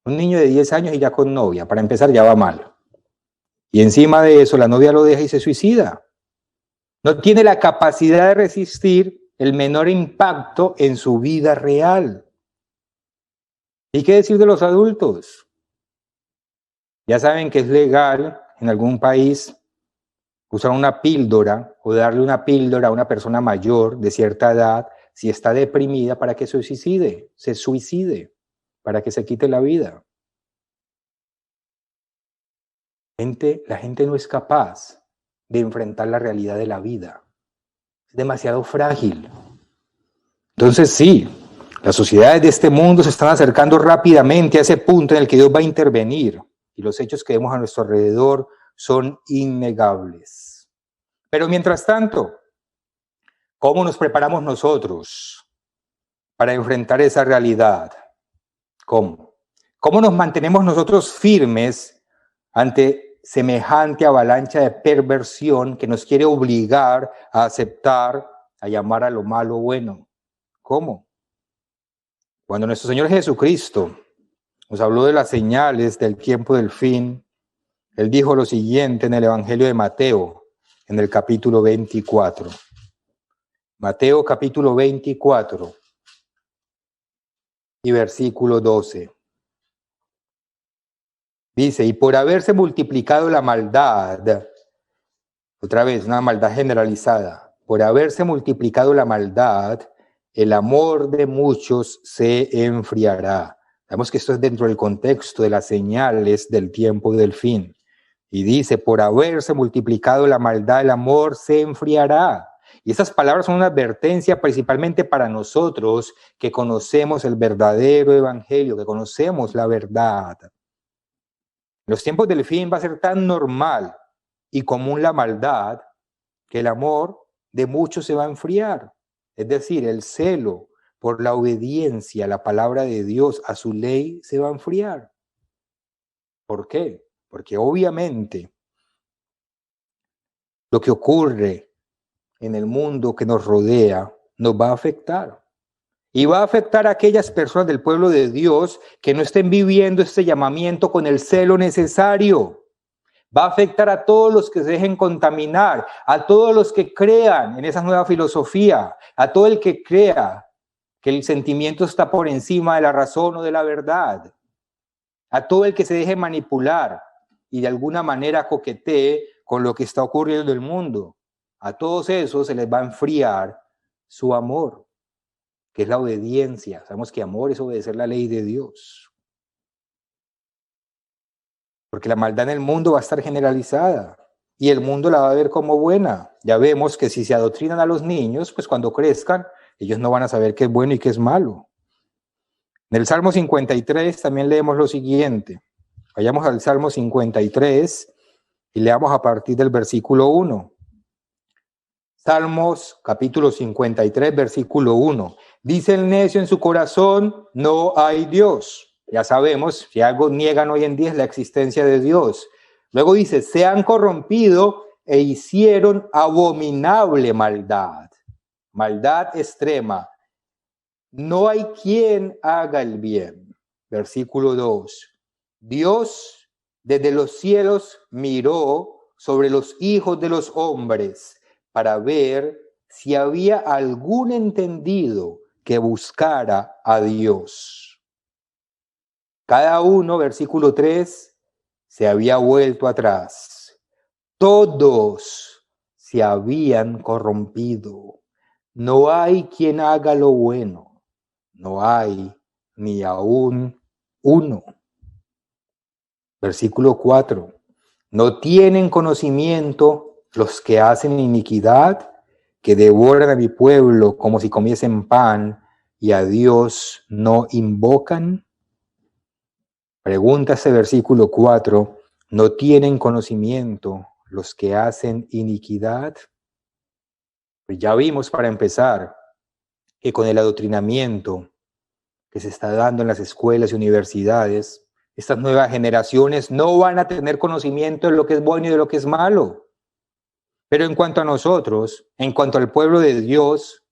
Speaker 1: Un niño de 10 años y ya con novia, para empezar ya va mal. Y encima de eso la novia lo deja y se suicida. No tiene la capacidad de resistir el menor impacto en su vida real. ¿Y qué decir de los adultos? Ya saben que es legal en algún país usar una píldora o darle una píldora a una persona mayor de cierta edad si está deprimida para que se suicide, para que se quite la vida. La gente no es capaz de enfrentar la realidad de la vida. Es demasiado frágil. Entonces sí, las sociedades de este mundo se están acercando rápidamente a ese punto en el que Dios va a intervenir y los hechos que vemos a nuestro alrededor son innegables. Pero mientras tanto, ¿cómo nos preparamos nosotros para enfrentar esa realidad? ¿Cómo? ¿Cómo nos mantenemos nosotros firmes ante semejante avalancha de perversión que nos quiere obligar a aceptar, a llamar a lo malo bueno? ¿Cómo? Cuando nuestro Señor Jesucristo nos habló de las señales del tiempo del fin, Él dijo lo siguiente en el Evangelio de Mateo, en el capítulo 24. Mateo capítulo 24 y versículo 12. Dice, y por haberse multiplicado la maldad, otra vez, una maldad generalizada, por haberse multiplicado la maldad, el amor de muchos se enfriará. Sabemos que esto es dentro del contexto de las señales del tiempo y del fin. Y dice, por haberse multiplicado la maldad, el amor se enfriará. Y esas palabras son una advertencia principalmente para nosotros que conocemos el verdadero evangelio, que conocemos la verdad. En los tiempos del fin va a ser tan normal y común la maldad que el amor de muchos se va a enfriar. Es decir, el celo por la obediencia a la palabra de Dios, a su ley, se va a enfriar. ¿Por qué? Porque obviamente lo que ocurre en el mundo que nos rodea nos va a afectar. Y va a afectar a aquellas personas del pueblo de Dios que no estén viviendo este llamamiento con el celo necesario. Va a afectar a todos los que se dejen contaminar, a todos los que crean en esa nueva filosofía, a todo el que crea que el sentimiento está por encima de la razón o de la verdad, a todo el que se deje manipular y de alguna manera coquetee con lo que está ocurriendo en el mundo. A todos esos se les va a enfriar su amor, que es la obediencia. Sabemos que amor es obedecer la ley de Dios. Porque la maldad en el mundo va a estar generalizada. y el mundo la va a ver como buena. Ya vemos que si se adoctrinan a los niños, pues cuando crezcan, ellos no van a saber qué es bueno y qué es malo. En el Salmo 53 también leemos lo siguiente. Vayamos al Salmo 53 y leamos a partir del versículo 1. Salmos capítulo 53, versículo 1. Dice el necio en su corazón, no hay Dios. Ya sabemos, si algo niegan hoy en día es la existencia de Dios. Luego dice, se han corrompido e hicieron abominable maldad. Maldad extrema. No hay quien haga el bien. Versículo 2. Dios desde los cielos miró sobre los hijos de los hombres para ver si había algún entendido que buscara a Dios. Cada uno, versículo 3, se había vuelto atrás. Todos se habían corrompido. No hay quien haga lo bueno. No hay ni aún uno. Versículo 4. No tienen conocimiento los que hacen iniquidad, que devoran a mi pueblo como si comiesen pan y a Dios no invocan. Pregunta ese versículo 4. ¿No tienen conocimiento los que hacen iniquidad? Pues ya vimos para empezar que con el adoctrinamiento que se está dando en las escuelas y universidades, estas nuevas generaciones no van a tener conocimiento de lo que es bueno y de lo que es malo. Pero en cuanto a nosotros, en cuanto al pueblo de Dios,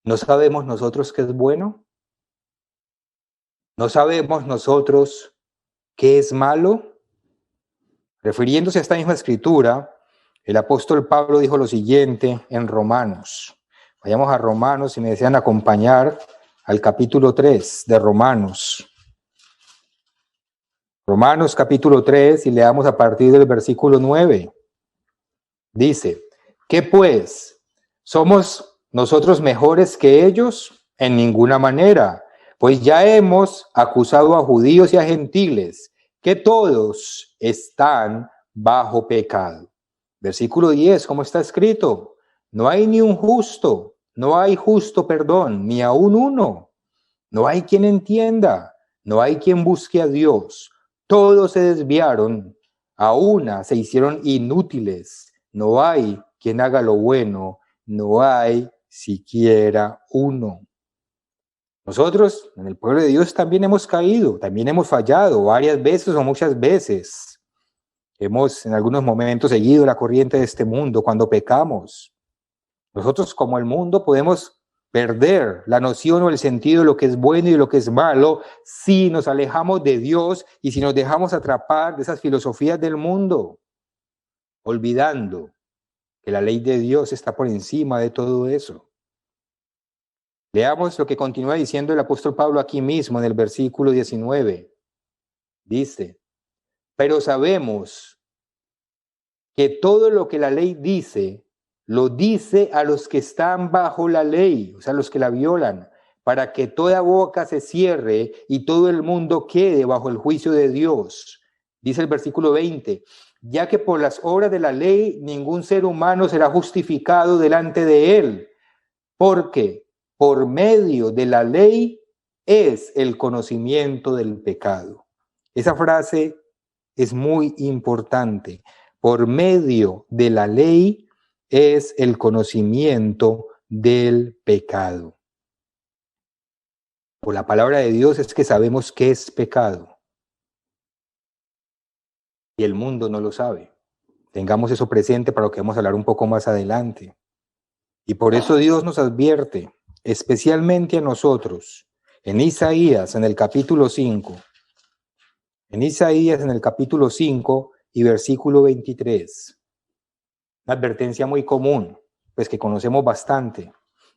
Speaker 1: ¿no sabemos nosotros qué es bueno? ¿No sabemos nosotros qué es malo? Refiriéndose a esta misma escritura, el apóstol Pablo dijo lo siguiente en Romanos. Vayamos a Romanos si me desean acompañar al capítulo 3 de Romanos. Romanos capítulo 3 y leamos a partir del versículo 9. Dice, ¿qué pues? ¿Somos nosotros mejores que ellos? En ninguna manera, pues ya hemos acusado a judíos y a gentiles, que todos están bajo pecado. Versículo 10, ¿cómo está escrito? No hay ni un justo, no hay justo perdón, ni aun uno. No hay quien entienda, no hay quien busque a Dios. Todos se desviaron, a una se hicieron inútiles. No hay quien haga lo bueno, no hay siquiera uno. Nosotros, en el pueblo de Dios, también hemos caído, también hemos fallado varias veces o muchas veces. Hemos en algunos momentos seguido la corriente de este mundo cuando pecamos. Nosotros, como el mundo, podemos perder la noción o el sentido de lo que es bueno y de lo que es malo si nos alejamos de Dios y si nos dejamos atrapar de esas filosofías del mundo, olvidando que la ley de Dios está por encima de todo eso. Leamos lo que continúa diciendo el apóstol Pablo aquí mismo en el versículo 19. Dice, pero sabemos que todo lo que la ley dice, lo dice a los que están bajo la ley, o sea, los que la violan, para que toda boca se cierre y todo el mundo quede bajo el juicio de Dios. Dice el versículo 20, ya que por las obras de la ley ningún ser humano será justificado delante de él, porque por medio de la ley es el conocimiento del pecado. Esa frase es muy importante. Por medio de la ley es el conocimiento del pecado. Por la palabra de Dios es que sabemos qué es pecado. Y el mundo no lo sabe. Tengamos eso presente para lo que vamos a hablar un poco más adelante. Y por eso Dios nos advierte, especialmente a nosotros, en Isaías, en el capítulo 5. En Isaías, en el capítulo 5 y versículo 23. Una advertencia muy común, pues que conocemos bastante.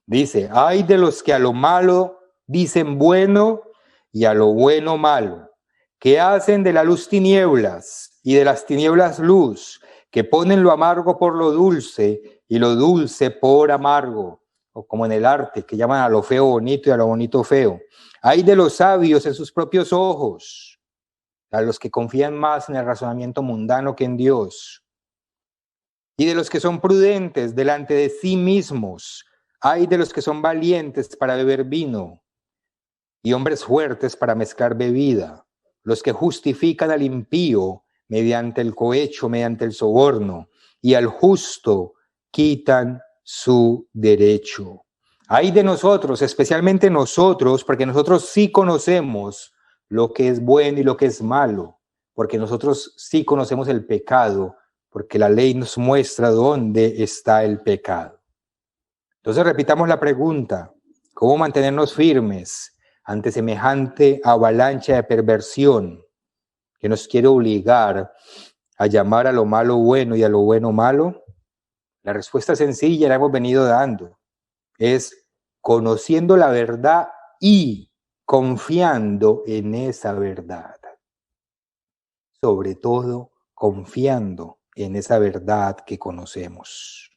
Speaker 1: Dice, ay de los que a lo malo dicen bueno y a lo bueno malo, que hacen de la luz tinieblas y de las tinieblas luz, que ponen lo amargo por lo dulce y lo dulce por amargo, o como en el arte, que llaman a lo feo bonito y a lo bonito feo. Ay de los sabios en sus propios ojos, a los que confían más en el razonamiento mundano que en Dios. y de los que son prudentes delante de sí mismos. Ay de los que son valientes para beber vino y hombres fuertes para mezclar bebida, los que justifican al impío mediante el cohecho, mediante el soborno, y al justo quitan su derecho. Ay de nosotros, especialmente nosotros, porque nosotros sí conocemos lo que es bueno y lo que es malo, porque nosotros sí conocemos el pecado, porque la ley nos muestra dónde está el pecado. Entonces repitamos la pregunta: ¿cómo mantenernos firmes ante semejante avalancha de perversión que nos quiere obligar a llamar a lo malo bueno y a lo bueno malo? La respuesta sencilla la hemos venido dando. Es conociendo la verdad y confiando en esa verdad. Sobre todo, confiando en esa verdad que conocemos.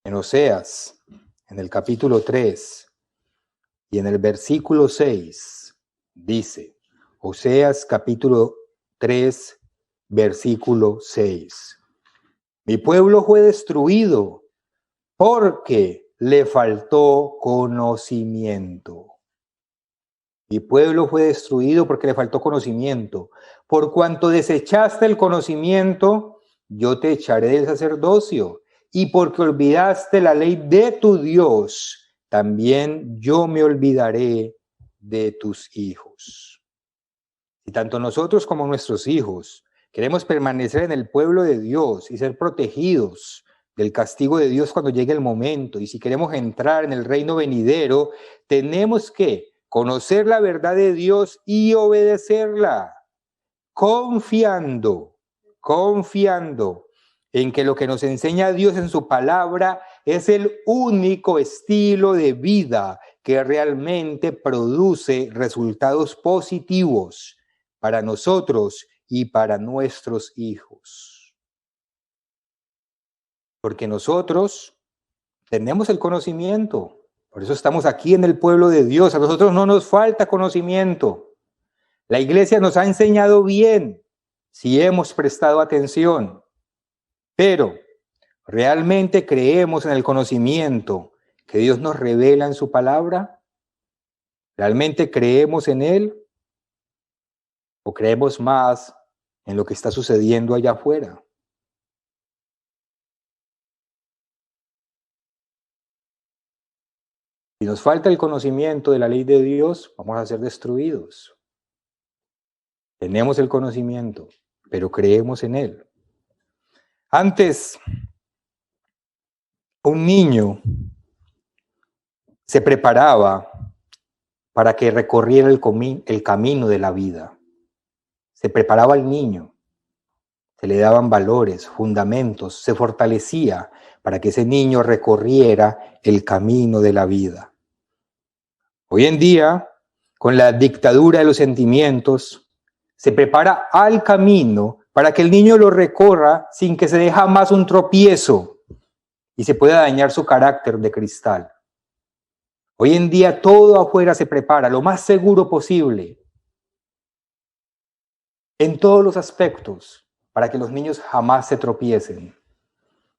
Speaker 1: En Oseas, en el capítulo 3 y en el versículo 6, dice, Oseas capítulo 3, versículo 6. Mi pueblo fue destruido porque le faltó conocimiento. Mi pueblo fue destruido porque le faltó conocimiento. Por cuanto desechaste el conocimiento, yo te echaré del sacerdocio. Y porque olvidaste la ley de tu Dios, también yo me olvidaré de tus hijos. Y tanto nosotros como nuestros hijos queremos permanecer en el pueblo de Dios y ser protegidos del castigo de Dios cuando llegue el momento. Y si queremos entrar en el reino venidero, tenemos que conocer la verdad de Dios y obedecerla, confiando en que lo que nos enseña Dios en su palabra es el único estilo de vida que realmente produce resultados positivos para nosotros y para nuestros hijos. Porque nosotros tenemos el conocimiento, por eso estamos aquí en el pueblo de Dios. A nosotros no nos falta conocimiento. La iglesia nos ha enseñado bien si hemos prestado atención, pero ¿realmente creemos en el conocimiento que Dios nos revela en su palabra? ¿Realmente creemos en Él? ¿O creemos más en lo que está sucediendo allá afuera? Si nos falta el conocimiento de la ley de Dios, vamos a ser destruidos. Tenemos el conocimiento, pero creemos en Él. Antes, un niño se preparaba para que recorriera el camino de la vida. Se preparaba al niño, se le daban valores, fundamentos, se fortalecía para que ese niño recorriera el camino de la vida. Hoy en día, con la dictadura de los sentimientos, se prepara al camino para que el niño lo recorra sin que se deje jamás un tropiezo y se pueda dañar su carácter de cristal. Hoy en día todo afuera se prepara lo más seguro posible, en todos los aspectos, para que los niños jamás se tropiecen.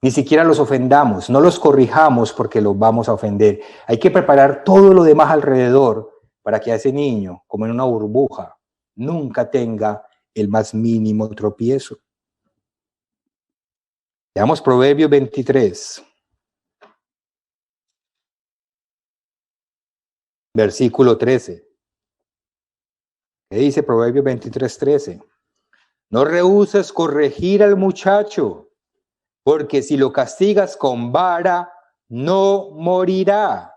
Speaker 1: Ni siquiera los ofendamos, no los corrijamos porque los vamos a ofender. Hay que preparar todo lo demás alrededor para que a ese niño, como en una burbuja, nunca tenga el más mínimo tropiezo. Veamos Proverbios 23, versículo 13. ¿Qué dice Proverbios 23, 13? No rehúses corregir al muchacho, porque si lo castigas con vara, no morirá.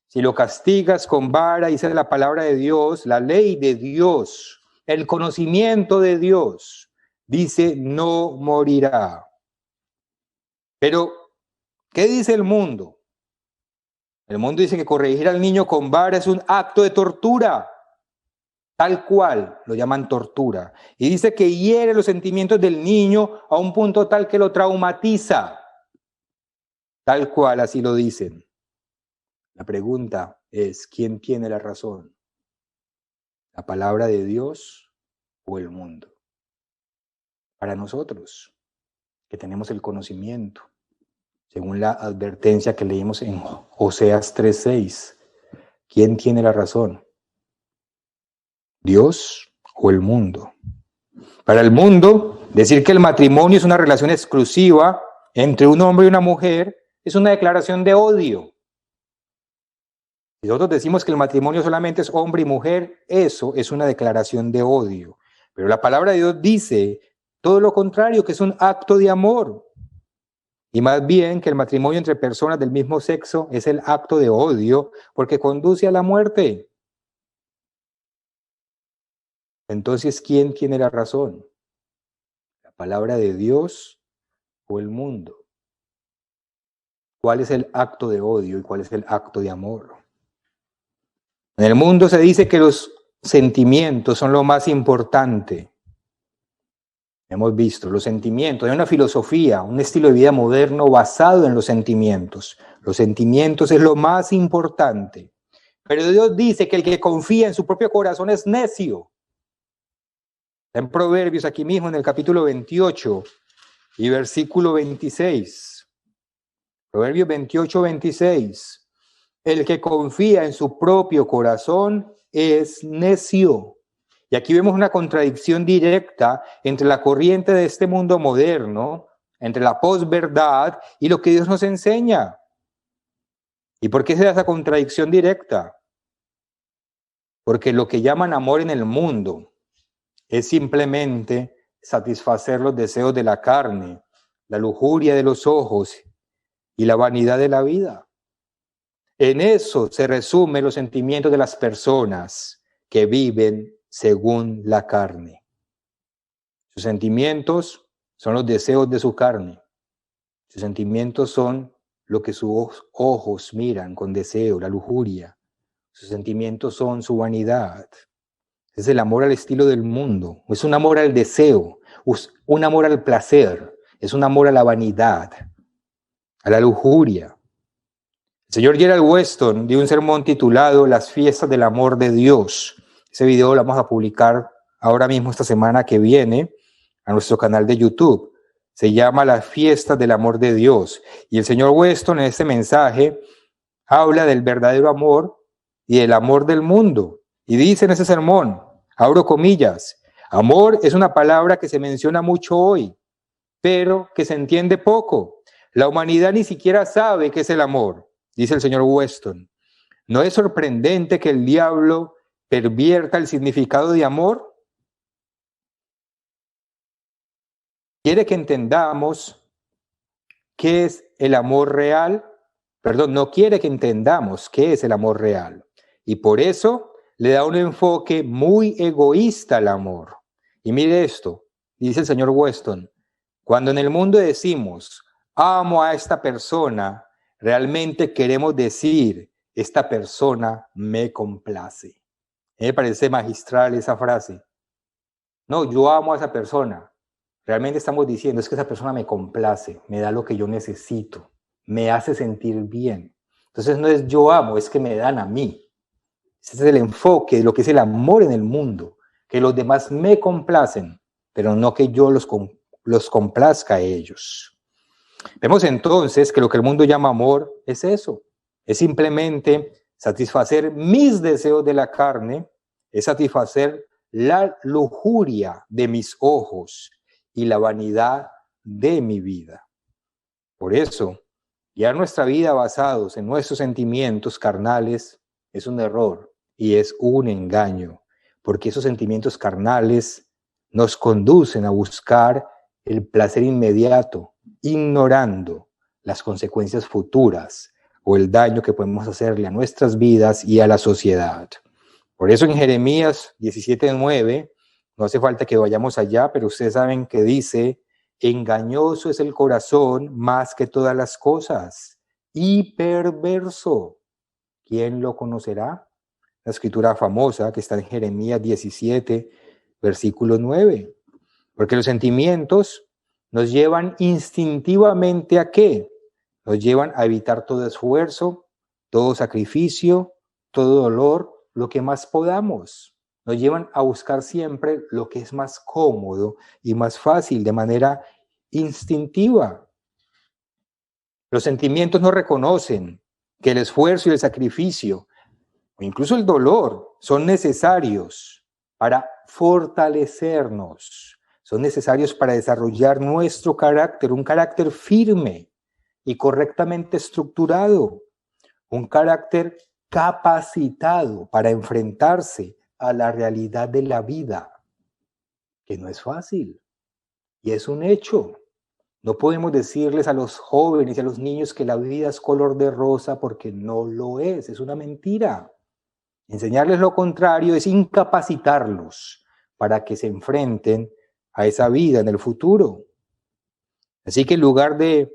Speaker 1: Si lo castigas con vara, dice la palabra de Dios, la ley de Dios, el conocimiento de Dios, dice no morirá. Pero, ¿qué dice el mundo? El mundo dice que corregir al niño con vara es un acto de tortura. Tal cual, lo llaman tortura. Y dice que hiere los sentimientos del niño a un punto tal que lo traumatiza. Tal cual, así lo dicen. La pregunta es, ¿quién tiene la razón? ¿La palabra de Dios o el mundo? para nosotros, que tenemos el conocimiento, según la advertencia que leímos en Oseas 3:6. ¿Quién tiene la razón? ¿Dios o el mundo? Para el mundo, decir que el matrimonio es una relación exclusiva entre un hombre y una mujer es una declaración de odio. Si nosotros decimos que el matrimonio solamente es hombre y mujer, eso es una declaración de odio. Pero la palabra de Dios dice todo lo contrario, que es un acto de amor. Y más bien que el matrimonio entre personas del mismo sexo es el acto de odio porque conduce a la muerte. Entonces, ¿quién tiene la razón? ¿La palabra de Dios o el mundo? ¿Cuál es el acto de odio y cuál es el acto de amor? En el mundo se dice que los sentimientos son lo más importante. Hemos visto los sentimientos. Hay una filosofía, un estilo de vida moderno basado en los sentimientos. Los sentimientos es lo más importante. Pero Dios dice que el que confía en su propio corazón es necio. En Proverbios, aquí mismo en el capítulo 28 y versículo 26. Proverbios 28, 26. El que confía en su propio corazón es necio. Y aquí vemos una contradicción directa entre la corriente de este mundo moderno, entre la posverdad y lo que Dios nos enseña. ¿Y por qué se da esa contradicción directa? Porque lo que llaman amor en el mundo es simplemente satisfacer los deseos de la carne, la lujuria de los ojos y la vanidad de la vida. En eso se resumen los sentimientos de las personas que viven según la carne. Sus sentimientos son los deseos de su carne. Sus sentimientos son lo que sus ojos miran con deseo, la lujuria. Sus sentimientos son su vanidad. Es el amor al estilo del mundo. Es un amor al deseo, es un amor al placer, es un amor a la vanidad, a la lujuria. El señor Gerald Weston dio un sermón titulado Las fiestas del amor de Dios. Ese video lo vamos a publicar ahora mismo, esta semana que viene, a nuestro canal de YouTube. Se llama Las fiestas del amor de Dios. Y el señor Weston en este mensaje habla del verdadero amor y del amor del mundo. Y dice en ese sermón, abro comillas, amor es una palabra que se menciona mucho hoy, pero que se entiende poco. La humanidad ni siquiera sabe qué es el amor, dice el señor Weston. ¿No es sorprendente que el diablo pervierta el significado de amor? Quiere que entendamos qué es el amor real. Perdón, no quiere que entendamos qué es el amor real. Y por eso le da un enfoque muy egoísta al amor. Y mire esto, dice el señor Weston, cuando en el mundo decimos, amo a esta persona, realmente queremos decir, esta persona me complace. Me parece magistral esa frase. No, yo amo a esa persona. Realmente estamos diciendo, es que esa persona me complace, me da lo que yo necesito, me hace sentir bien. Entonces no es yo amo, es que me dan a mí. Ese es el enfoque de lo que es el amor en el mundo, que los demás me complacen, pero no que yo los complazca a ellos. Vemos entonces que lo que el mundo llama amor es eso, es simplemente satisfacer mis deseos de la carne, es satisfacer la lujuria de mis ojos y la vanidad de mi vida. Por eso, guiar nuestra vida basados en nuestros sentimientos carnales es un error y es un engaño, porque esos sentimientos carnales nos conducen a buscar el placer inmediato, ignorando las consecuencias futuras o el daño que podemos hacerle a nuestras vidas y a la sociedad. Por eso en Jeremías 17:9, no hace falta que vayamos allá, pero ustedes saben que dice, engañoso es el corazón más que todas las cosas y perverso. ¿Quién lo conocerá? La escritura famosa que está en Jeremías 17, versículo 9. Porque los sentimientos nos llevan instintivamente ¿a qué? Nos llevan a evitar todo esfuerzo, todo sacrificio, todo dolor, lo que más podamos. nos llevan a buscar siempre lo que es más cómodo y más fácil, de manera instintiva. Los sentimientos no reconocen que el esfuerzo y el sacrificio, o incluso el dolor, son necesarios para fortalecernos, son necesarios para desarrollar nuestro carácter, un carácter firme y correctamente estructurado, un carácter capacitado para enfrentarse a la realidad de la vida, que no es fácil, y es un hecho. No podemos decirles a los jóvenes y a los niños que la vida es color de rosa, porque no lo es una mentira. Enseñarles lo contrario es incapacitarlos para que se enfrenten a esa vida en el futuro. Así que en lugar de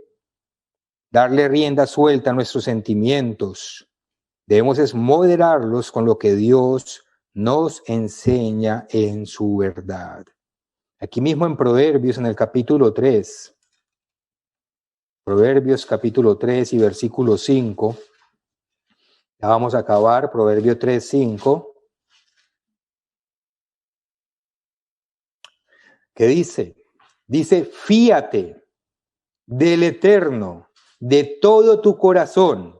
Speaker 1: darle rienda suelta a nuestros sentimientos, debemos es moderarlos con lo que Dios nos enseña en su verdad. Aquí mismo en Proverbios, en el capítulo 3, Proverbios capítulo 3 y versículo 5, ya vamos a acabar, Proverbio 3, 5, ¿qué dice? Dice, fíate del Eterno de todo tu corazón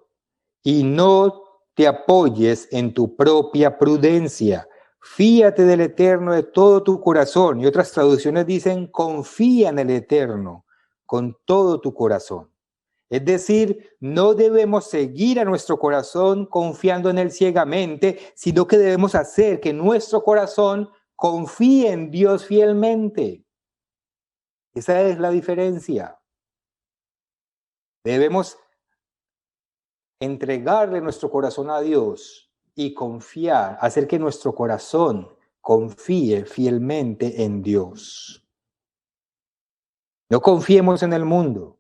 Speaker 1: y no te apoyes en tu propia prudencia. Fíate del Eterno de todo tu corazón. Y otras traducciones dicen, confía en el Eterno con todo tu corazón. Es decir, no debemos seguir a nuestro corazón confiando en él ciegamente, sino que debemos hacer que nuestro corazón confíe en Dios fielmente. Esa es la diferencia. Debemos entregarle nuestro corazón a Dios y confiar, hacer que nuestro corazón confíe fielmente en Dios. No confiemos en el mundo,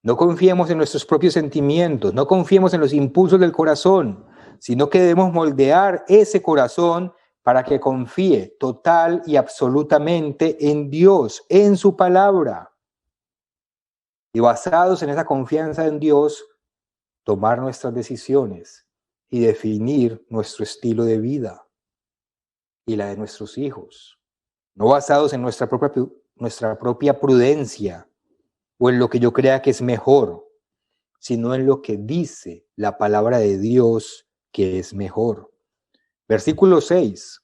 Speaker 1: no confiemos en nuestros propios sentimientos, no confiemos en los impulsos del corazón, sino que debemos moldear ese corazón para que confíe total y absolutamente en Dios, en su palabra. Y basados en esa confianza en Dios, tomar nuestras decisiones y definir nuestro estilo de vida y la de nuestros hijos, no basados en nuestra propia prudencia o en lo que yo crea que es mejor, sino en lo que dice la palabra de Dios que es mejor. Versículo 6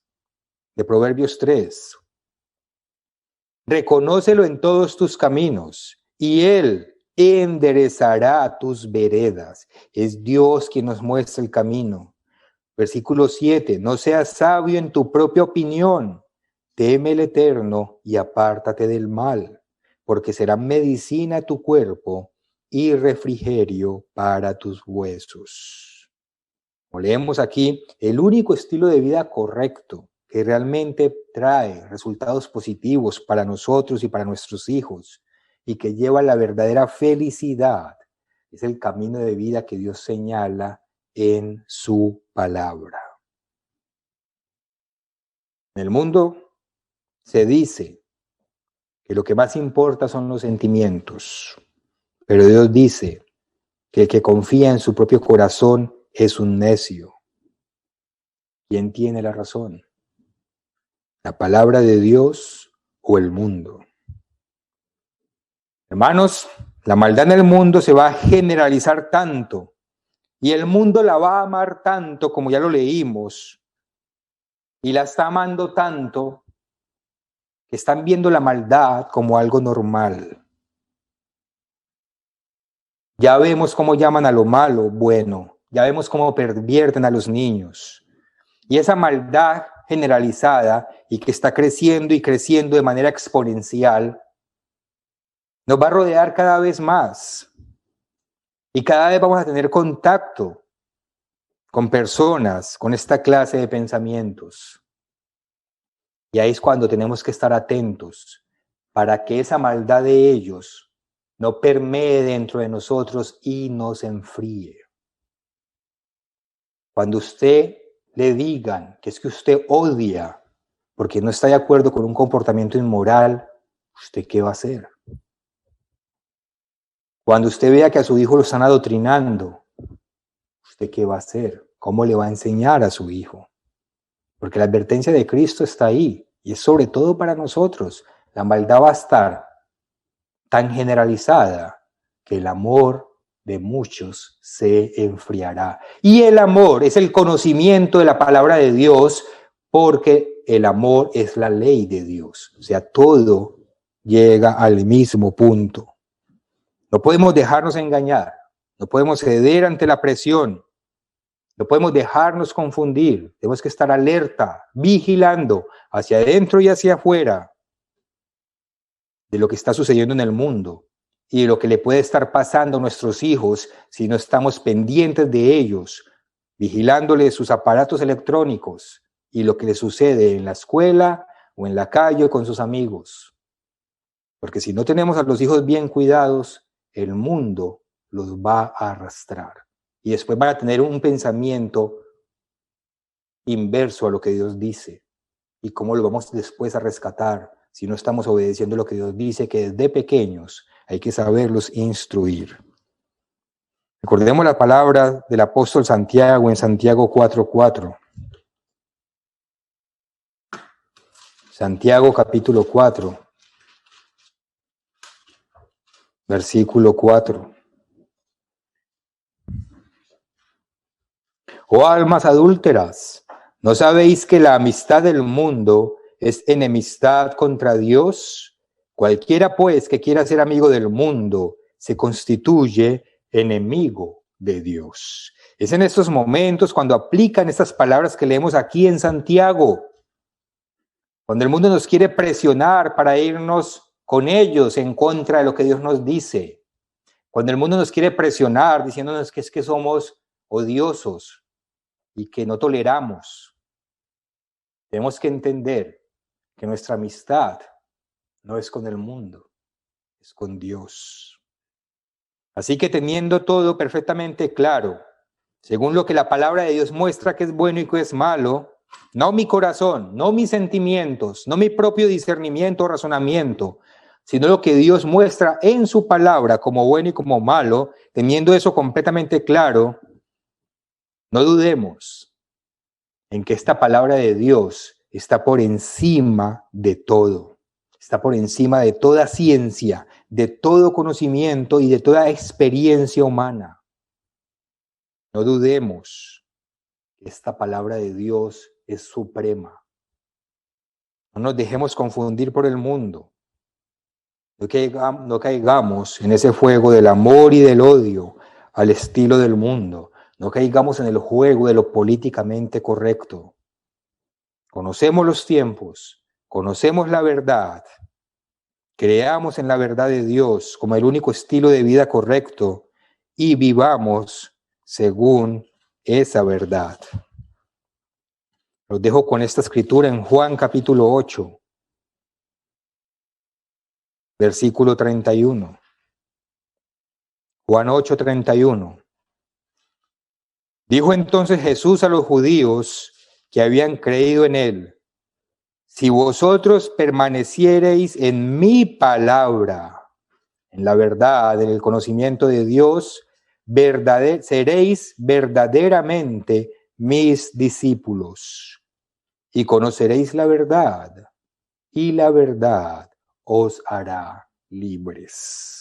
Speaker 1: de Proverbios 3. Reconócelo en todos tus caminos y Él enderezará tus veredas. Es Dios quien nos muestra el camino. Versículo 7. No seas sabio en tu propia opinión. Teme el Eterno y apártate del mal, porque será medicina a tu cuerpo y refrigerio para tus huesos. Como leemos aquí, el único estilo de vida correcto que realmente trae resultados positivos para nosotros y para nuestros hijos y que lleva a la verdadera felicidad es el camino de vida que Dios señala en su palabra. En el mundo se dice que lo que más importa son los sentimientos, pero Dios dice que el que confía en su propio corazón es un necio. ¿Quién tiene la razón? ¿La palabra de Dios o el mundo? Hermanos, la maldad en el mundo se va a generalizar tanto y el mundo la va a amar tanto, como ya lo leímos, y la está amando tanto que están viendo la maldad como algo normal. Ya vemos cómo llaman a lo malo bueno, ya vemos cómo pervierten a los niños. Y esa maldad generalizada y que está creciendo y creciendo de manera exponencial, nos va a rodear cada vez más. Y cada vez vamos a tener contacto con personas con esta clase de pensamientos. Y ahí es cuando tenemos que estar atentos para que esa maldad de ellos no permee dentro de nosotros y nos enfríe. Cuando usted le digan que es que usted odia porque no está de acuerdo con un comportamiento inmoral, ¿usted qué va a hacer? Cuando usted vea que a su hijo lo están adoctrinando, ¿usted qué va a hacer? ¿Cómo le va a enseñar a su hijo? Porque la advertencia de Cristo está ahí y es sobre todo para nosotros. La maldad va a estar tan generalizada que el amor de muchos se enfriará. Y el amor es el conocimiento de la palabra de Dios, porque el amor es la ley de Dios. O sea, todo llega al mismo punto. No podemos dejarnos engañar, no podemos ceder ante la presión, no podemos dejarnos confundir. Tenemos que estar alerta, vigilando hacia adentro y hacia afuera de lo que está sucediendo en el mundo y de lo que le puede estar pasando a nuestros hijos si no estamos pendientes de ellos, vigilándoles sus aparatos electrónicos y lo que les sucede en la escuela o en la calle con sus amigos. Porque si no tenemos a los hijos bien cuidados, el mundo los va a arrastrar y después van a tener un pensamiento inverso a lo que Dios dice. ¿Y cómo lo vamos después a rescatar si no estamos obedeciendo lo que Dios dice, que desde pequeños hay que saberlos instruir? Recordemos la palabra del apóstol Santiago en Santiago 4:4. Santiago capítulo 4, versículo 4. Oh almas adúlteras, ¿no sabéis que la amistad del mundo es enemistad contra Dios? Cualquiera pues que quiera ser amigo del mundo se constituye enemigo de Dios. Es en estos momentos cuando aplican estas palabras que leemos aquí en Santiago, cuando el mundo nos quiere presionar para irnos con ellos en contra de lo que Dios nos dice, cuando el mundo nos quiere presionar diciéndonos que es que somos odiosos y que no toleramos. Tenemos que entender que nuestra amistad no es con el mundo, es con Dios. Así que teniendo todo perfectamente claro, según lo que la palabra de Dios muestra que es bueno y que es malo, no mi corazón, no mis sentimientos, no mi propio discernimiento o razonamiento, sino lo que Dios muestra en su palabra como bueno y como malo, teniendo eso completamente claro, no dudemos en que esta palabra de Dios está por encima de todo, está por encima de toda ciencia, de todo conocimiento y de toda experiencia humana. No dudemos que esta palabra de Dios es suprema. No nos dejemos confundir por el mundo. No caigamos en ese fuego del amor y del odio al estilo del mundo. No caigamos en el juego de lo políticamente correcto. Conocemos los tiempos, conocemos la verdad, creamos en la verdad de Dios como el único estilo de vida correcto y vivamos según esa verdad. Los dejo con esta escritura en Juan capítulo 8, versículo 31. Juan 8:31. Dijo entonces Jesús a los judíos que habían creído en él: si vosotros permaneciereis en mi palabra, en la verdad, en el conocimiento de Dios, seréis verdaderamente mis discípulos y conoceréis la verdad, y la verdad os hará libres.